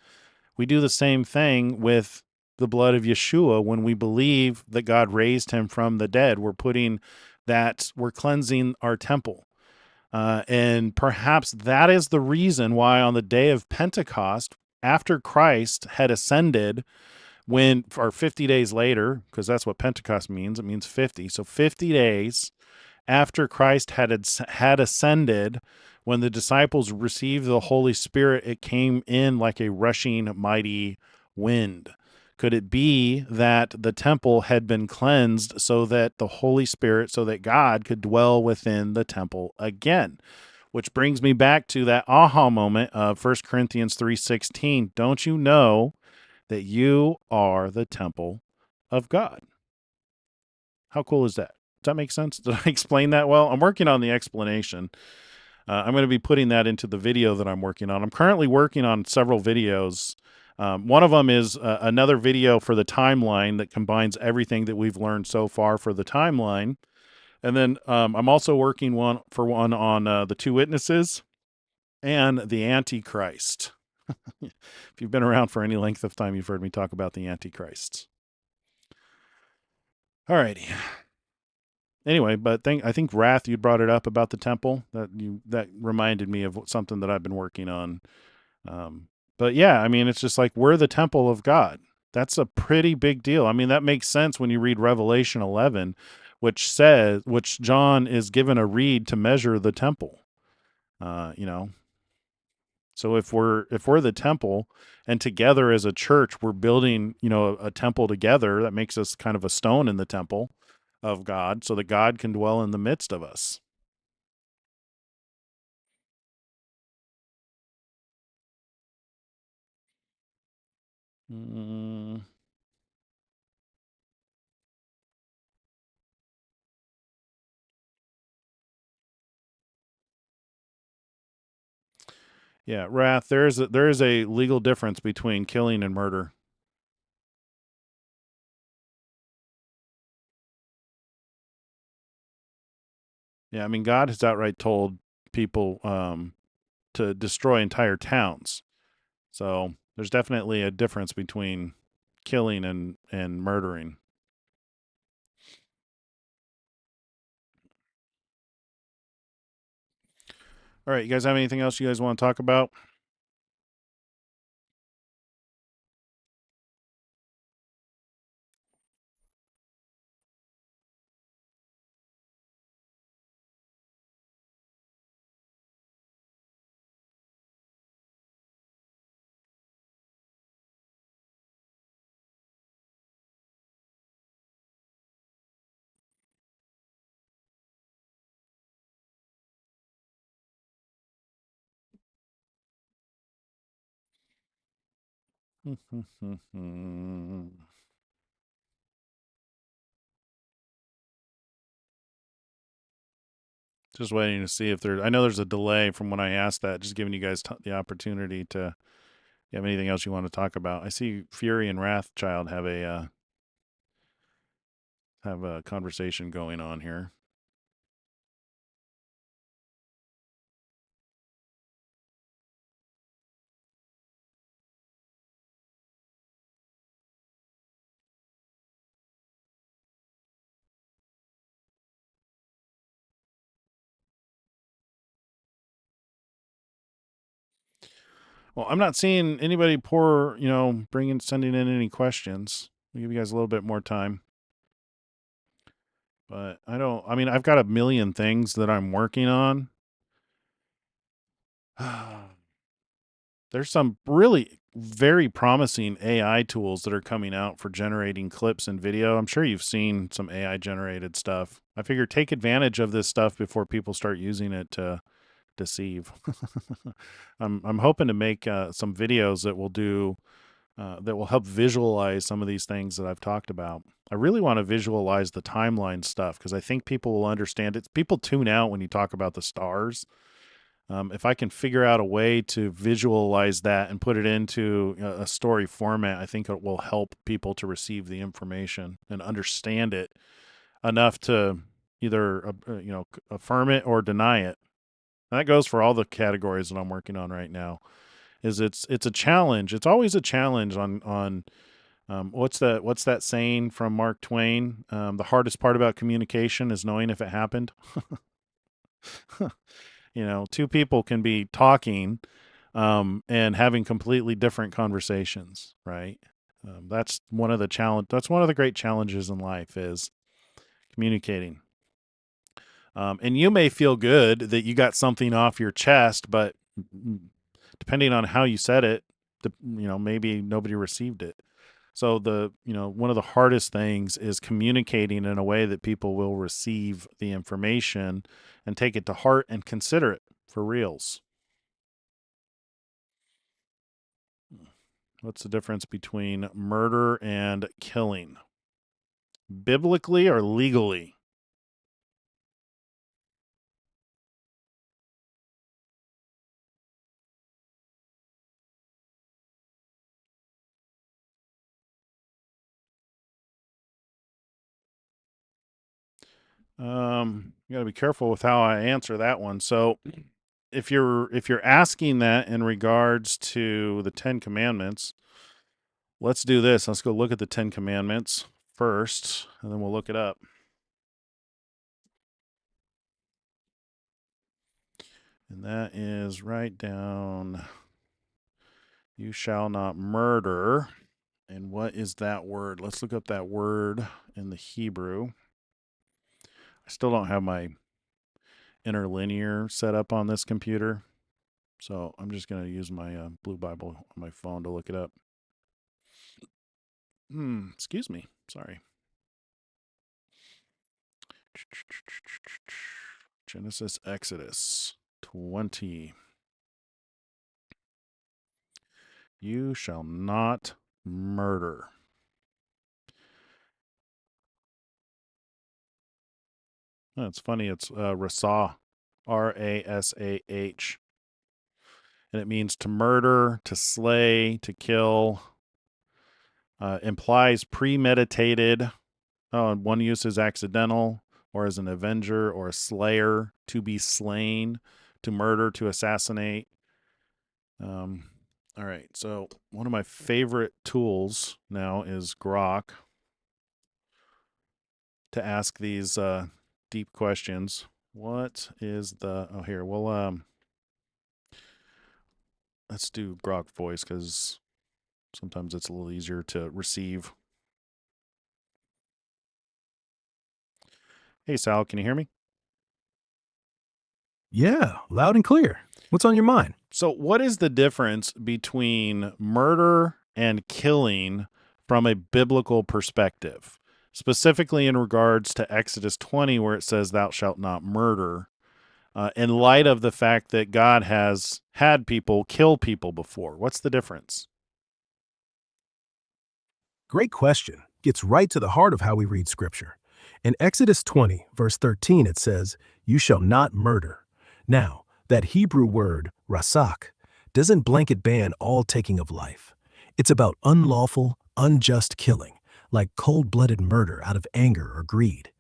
We do the same thing with the blood of Yeshua when we believe that God raised him from the dead. We're cleansing our temple. And perhaps that is the reason why on the day of Pentecost, after Christ had ascended, or 50 days later, because that's what Pentecost means, it means 50. So 50 days after Christ had ascended, when the disciples received the Holy Spirit, it came in like a rushing mighty wind. Could it be that the temple had been cleansed so that the Holy Spirit, so that God could dwell within the temple again? Which brings me back to that aha moment of 1 Corinthians 3:16. Don't you know that you are the temple of God? How cool is that? Does that make sense? Did I explain that well? I'm working on the explanation. I'm going to be putting that into the video that I'm working on. I'm currently working on several videos. One of them is another video for the timeline that combines everything that we've learned so far for the timeline. And then I'm also working one on the two witnesses and the Antichrist. If you've been around for any length of time, you've heard me talk about the Antichrists. All righty. Anyway, but I think Wrath, you brought it up about the temple. That reminded me of something that I've been working on. But yeah, I mean, it's just like we're the temple of God. That's a pretty big deal. I mean, that makes sense when you read Revelation 11, which John is given a reed to measure the temple. So if we're the temple, and together as a church we're building, a temple together, that makes us kind of a stone in the temple of God, so that God can dwell in the midst of us. Yeah, Wrath, there is a legal difference between killing and murder. Yeah, I mean, God has outright told people to destroy entire towns. So there's definitely a difference between killing and murdering. All right, you guys have anything else you guys want to talk about? Just waiting to see if I know there's a delay from when I asked that, just giving you guys the opportunity to, you have anything else you want to talk about. I see Fury and Wrathchild have a conversation going on here. Well, I'm not seeing anybody sending in any questions. I'll give you guys a little bit more time. But I've got a million things that I'm working on. There's some really, very promising AI tools that are coming out for generating clips and video. I'm sure you've seen some AI generated stuff. I figure take advantage of this stuff before people start using it to deceive. I'm hoping to make some videos that will do that will help visualize some of these things that I've talked about. I really want to visualize the timeline stuff because I think people will understand it. People tune out when you talk about the stars. If I can figure out a way to visualize that and put it into a story format, I think it will help people to receive the information and understand it enough to either affirm it or deny it. And that goes for all the categories that I'm working on right now. It's a challenge. It's always a challenge on what's that saying from Mark Twain? The hardest part about communication is knowing if it happened. Two people can be talking and having completely different conversations, right? That's one of the great challenges in life is communicating. And you may feel good that you got something off your chest, but depending on how you said it, maybe nobody received it. So one of the hardest things is communicating in a way that people will receive the information and take it to heart and consider it for reals. What's the difference between murder and killing? Biblically or legally? You got to be careful with how I answer that one. So if you're asking that in regards to the 10 commandments, let's do this. Let's go look at the 10 commandments first, and then we'll look it up. And that is right down, you shall not murder. And what is that word? Let's look up that word in the Hebrew. I still don't have my interlinear set up on this computer, so I'm just going to use my Blue Bible on my phone to look it up. Excuse me. Sorry. Genesis, Exodus 20. You shall not murder. Oh, it's funny. It's rasah, R-A-S-A-H. And it means to murder, to slay, to kill. Implies premeditated. Oh, and one use is accidental, or as an avenger or a slayer, to be slain, to murder, to assassinate. All right, so one of my favorite tools now is Grok to ask these deep questions. What is the... Oh, here, well, let's do Grok voice because sometimes it's a little easier to receive. Hey, Sal, can you hear me? Yeah, loud and clear. What's on your mind? So what is the difference between murder and killing from a biblical perspective? Specifically in regards to Exodus 20, where it says, thou shalt not murder, in light of the fact that God has had people kill people before. What's the difference? Great question. Gets right to the heart of how we read Scripture. In Exodus 20, verse 13, it says, you shall not murder. Now, that Hebrew word, rasak, doesn't blanket ban all taking of life. It's about unlawful, unjust killing, like cold-blooded murder out of anger or greed.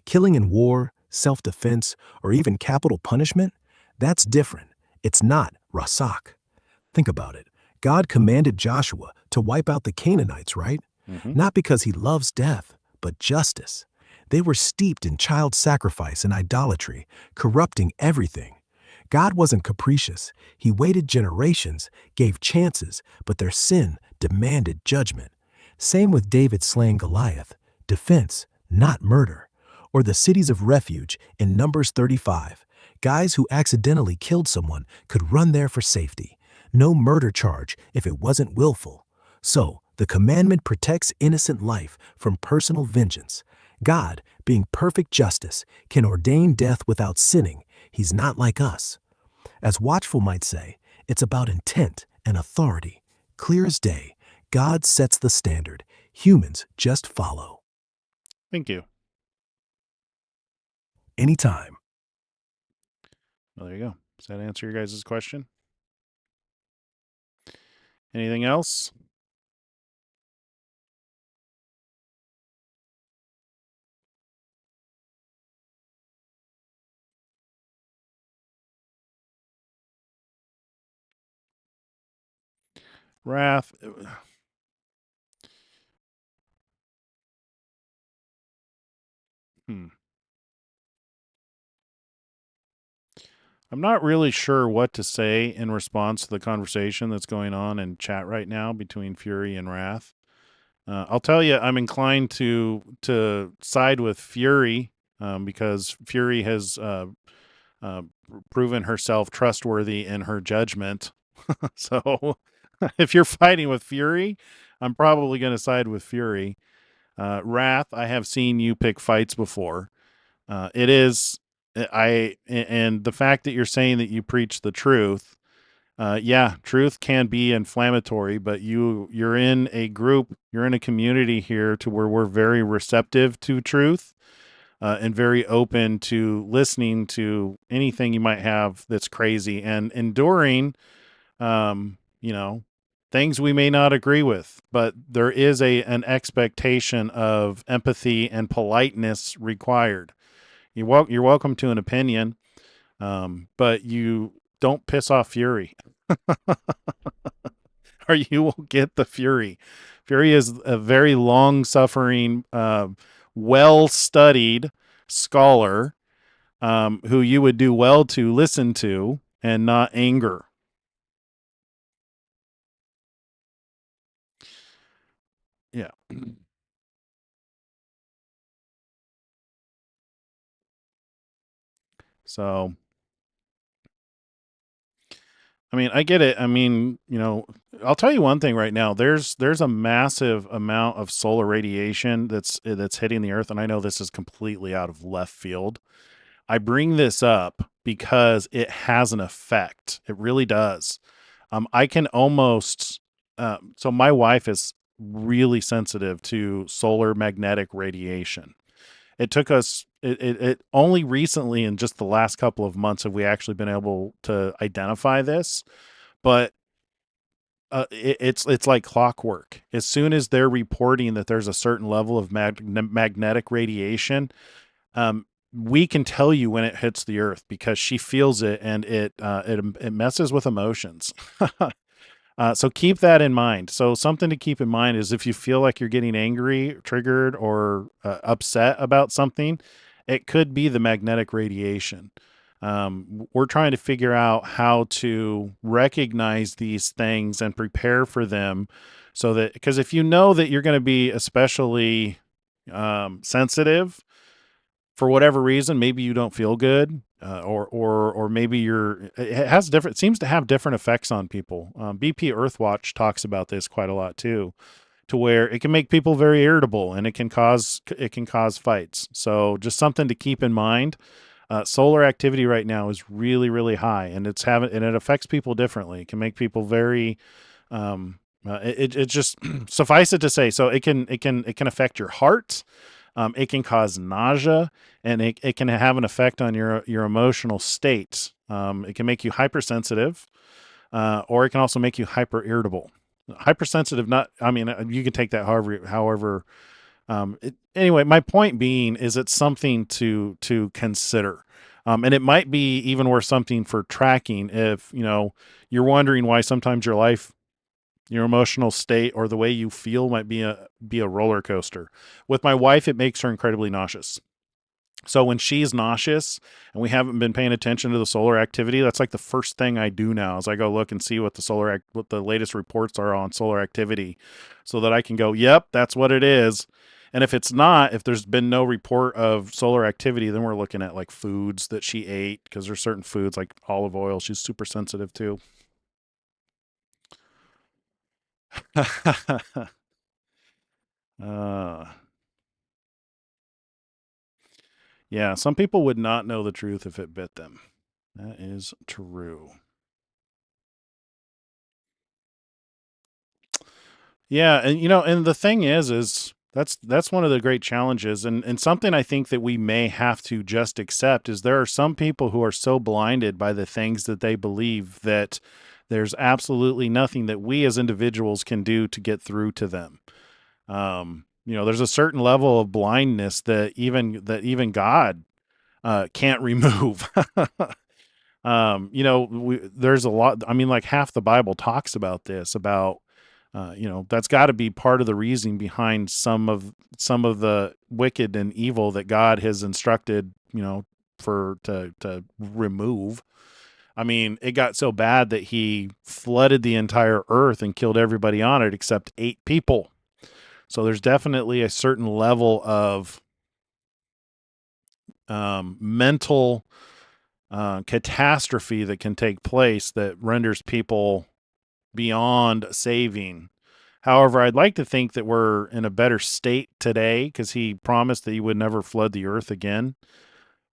Killing in war, self-defense, or even capital punishment, that's different. It's not rasak. Think about it. God commanded Joshua to wipe out the Canaanites, right? Not because he loves death, but justice. They were steeped in child sacrifice and idolatry, corrupting everything. God wasn't capricious. He waited generations, gave chances, but their sin demanded judgment. Same with David slaying Goliath. Defense, not murder. Or the cities of refuge in Numbers 35. Guys who accidentally killed someone could run there for safety. no murder charge if it wasn't willful. So, the commandment protects innocent life from personal vengeance. God, being perfect justice, can ordain death without sinning. He's not like us. As Watchful might say, it's about intent and authority. Clear as day, God sets the standard. Humans just follow. Thank you. Anytime. Well, there you go. Does that answer your guys' question? Anything else? Wrath. Hmm. I'm not really sure what to say in response to the conversation that's going on in chat right now between Fury and Wrath. I'll tell you, I'm inclined to side with Fury because Fury has uh, proven herself trustworthy in her judgment. So, if you're fighting with Fury, I'm probably going to side with Fury. Wrath, I have seen you pick fights before. It is and the fact that you're saying that you preach the truth, yeah, truth can be inflammatory, but you're in a group, you're in a community here to where we're very receptive to truth, and very open to listening to anything you might have that's crazy and enduring, you know, things we may not agree with, but there is an expectation of empathy and politeness required. You're welcome to an opinion, but you don't piss off Fury, or you will get the Fury. Fury is a very long-suffering, well-studied scholar, who you would do well to listen to and not anger. Yeah. So, I mean, I get it. I mean, I'll tell you one thing right now. There's a massive amount of solar radiation that's hitting the earth, and I know this is completely out of left field. I bring this up because it has an effect. It really does. I can almost so my wife is really sensitive to solar magnetic radiation. It took us it only recently in just the last couple of months have we actually been able to identify this, but it's like clockwork. As soon as they're reporting that there's a certain level of magnetic radiation, um, we can tell you when it hits the earth because she feels it, and it messes with emotions. So keep that in mind. So something to keep in mind is if you feel like you're getting angry, triggered, or upset about something, it could be the magnetic radiation. We're trying to figure out how to recognize these things and prepare for them, so that because if you know that you're going to be especially sensitive for whatever reason, maybe you don't feel good, or maybe it has different, it seems to have different effects on people. BP Earthwatch talks about this quite a lot too, to where it can make people very irritable and it can cause fights. So just something to keep in mind. Solar activity right now is really, really high, and it affects people differently. It can make people very, it just suffice it to say, so it can affect your heart. It can cause nausea, and it can have an effect on your emotional state. It can make you hypersensitive, or it can also make you hyper irritable. Hypersensitive, not, I mean, you can take that however. Anyway, my point being is it's something to consider. And it might be even worth something for tracking if, you're wondering why sometimes your emotional state or the way you feel might be a roller coaster. With my wife, it makes her incredibly nauseous. So when she's nauseous and we haven't been paying attention to the solar activity, that's like the first thing I do now is I go look and see what what the latest reports are on solar activity, so that I can go, yep, that's what it is. And if there's been no report of solar activity, then we're looking at like foods that she ate, because there's certain foods like olive oil she's super sensitive to. uh, yeah, some people would not know the truth if it bit them. That is true. Yeah, and and the thing is that's one of the great challenges, and something I think that we may have to just accept is there are some people who are so blinded by the things that they believe that there's absolutely nothing that we as individuals can do to get through to them. There's a certain level of blindness that even God can't remove. There's a lot. I mean, like half the Bible talks about this, about that's got to be part of the reason behind some of the wicked and evil that God has instructed, for to remove. I mean, it got so bad that he flooded the entire earth and killed everybody on it except 8 people. So there's definitely a certain level of mental catastrophe that can take place that renders people beyond saving. However, I'd like to think that we're in a better state today because he promised that he would never flood the earth again.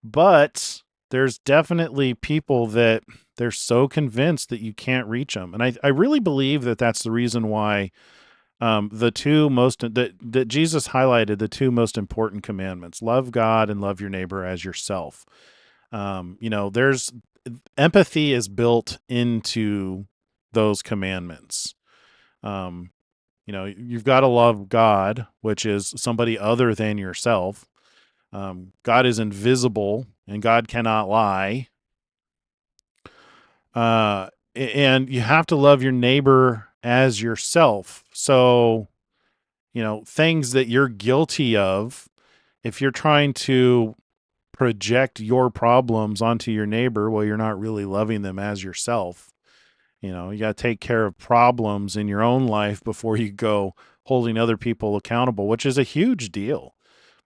But there's definitely people that they're so convinced that you can't reach them. And I really believe that that's the reason why the two most that Jesus highlighted, the two most important commandments: love God and love your neighbor as yourself. There's empathy is built into those commandments. You've got to love God, which is somebody other than yourself. God is invisible and God cannot lie. And you have to love your neighbor as yourself. So, things that you're guilty of, if you're trying to project your problems onto your neighbor, well, you're not really loving them as yourself. You got to take care of problems in your own life before you go holding other people accountable, which is a huge deal.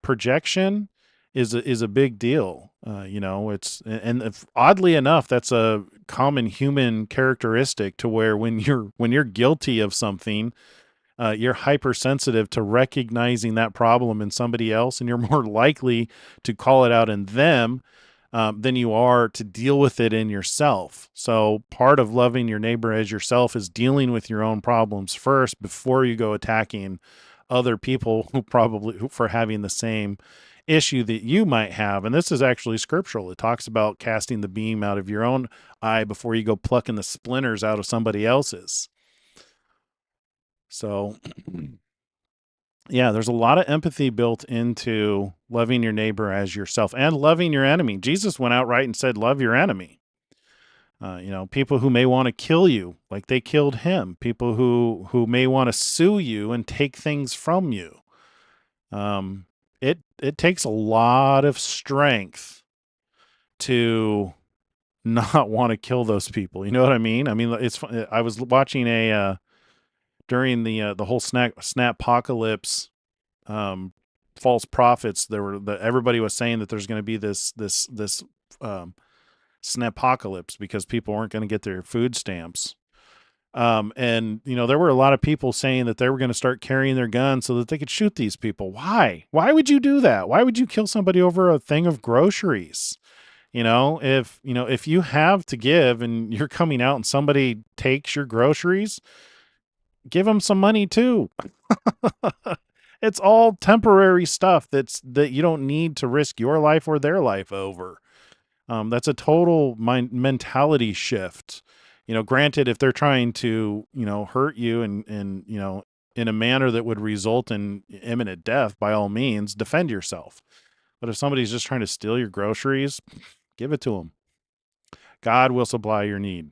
Projection is a big deal. Oddly enough, that's a common human characteristic to where when you're guilty of something, you're hypersensitive to recognizing that problem in somebody else, and you're more likely to call it out in them than you are to deal with it in yourself. So part of loving your neighbor as yourself is dealing with your own problems first before you go attacking other people for having the same issue that you might have. And this is actually scriptural. It talks about casting the beam out of your own eye before you go plucking the splinters out of somebody else's. So yeah, there's a lot of empathy built into loving your neighbor as yourself and loving your enemy. Jesus went out right and said, love your enemy. People who may want to kill you, like they killed him. People who may want to sue you and take things from you. It takes a lot of strength to not want to kill those people. You know what I mean? I mean, I was watching during the whole snappocalypse, false prophets. Everybody was saying that there's going to be this snappocalypse because people weren't going to get their food stamps. And there were a lot of people saying that they were going to start carrying their guns so that they could shoot these people. Why would you do that? Why would you kill somebody over a thing of groceries? If you have to give and you're coming out and somebody takes your groceries, give them some money too. It's all temporary stuff that you don't need to risk your life or their life over. That's a total mentality shift. Granted, if they're trying to, hurt you and in a manner that would result in imminent death, by all means, defend yourself. But if somebody's just trying to steal your groceries, give it to them. God will supply your need.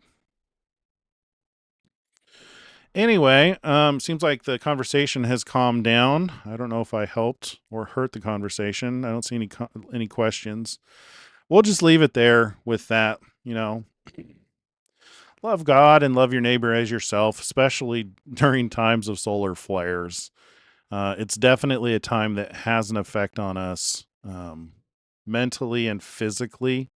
Anyway, seems like the conversation has calmed down. I don't know if I helped or hurt the conversation. I don't see any questions. We'll just leave it there with that. Love God and love your neighbor as yourself, especially during times of solar flares. It's definitely a time that has an effect on us mentally and physically.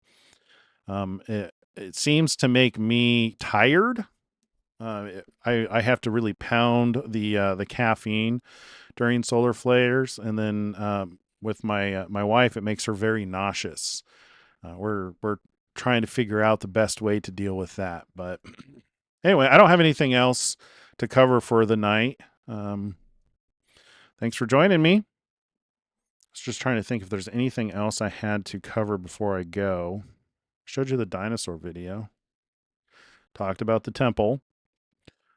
It seems to make me tired. I have to really pound the caffeine during solar flares, and then with my wife, it makes her very nauseous. We're trying to figure out the best way to deal with that. But anyway, I don't have anything else to cover for the night. Thanks for joining me. I was just trying to think if there's anything else I had to cover before I go. Showed you the dinosaur video. Talked about the temple.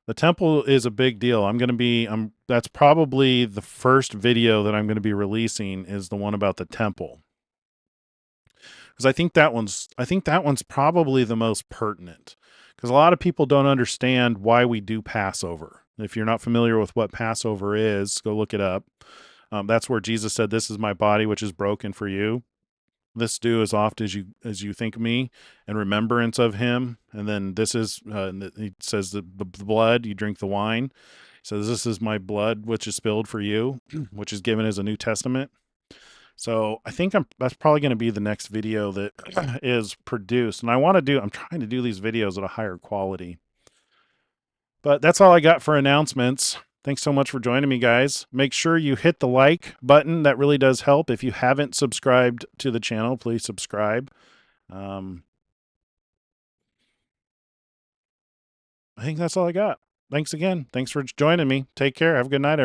The temple is a big deal. That's probably the first video that I'm going to be releasing, is the one about the temple. Because I think that one's probably the most pertinent. Because a lot of people don't understand why we do Passover. If you're not familiar with what Passover is, go look it up. That's where Jesus said, "This is my body, which is broken for you. This do as oft as you think of me in remembrance of him." And then he says the blood, you drink the wine. He says, "This is my blood, which is spilled for you," which is given as a New Testament. So I think that's probably going to be the next video that is produced. And I'm trying to do these videos at a higher quality. But that's all I got for announcements. Thanks so much for joining me, guys. Make sure you hit the like button. That really does help. If you haven't subscribed to the channel, please subscribe. I think that's all I got. Thanks again. Thanks for joining me. Take care. Have a good night, everyone.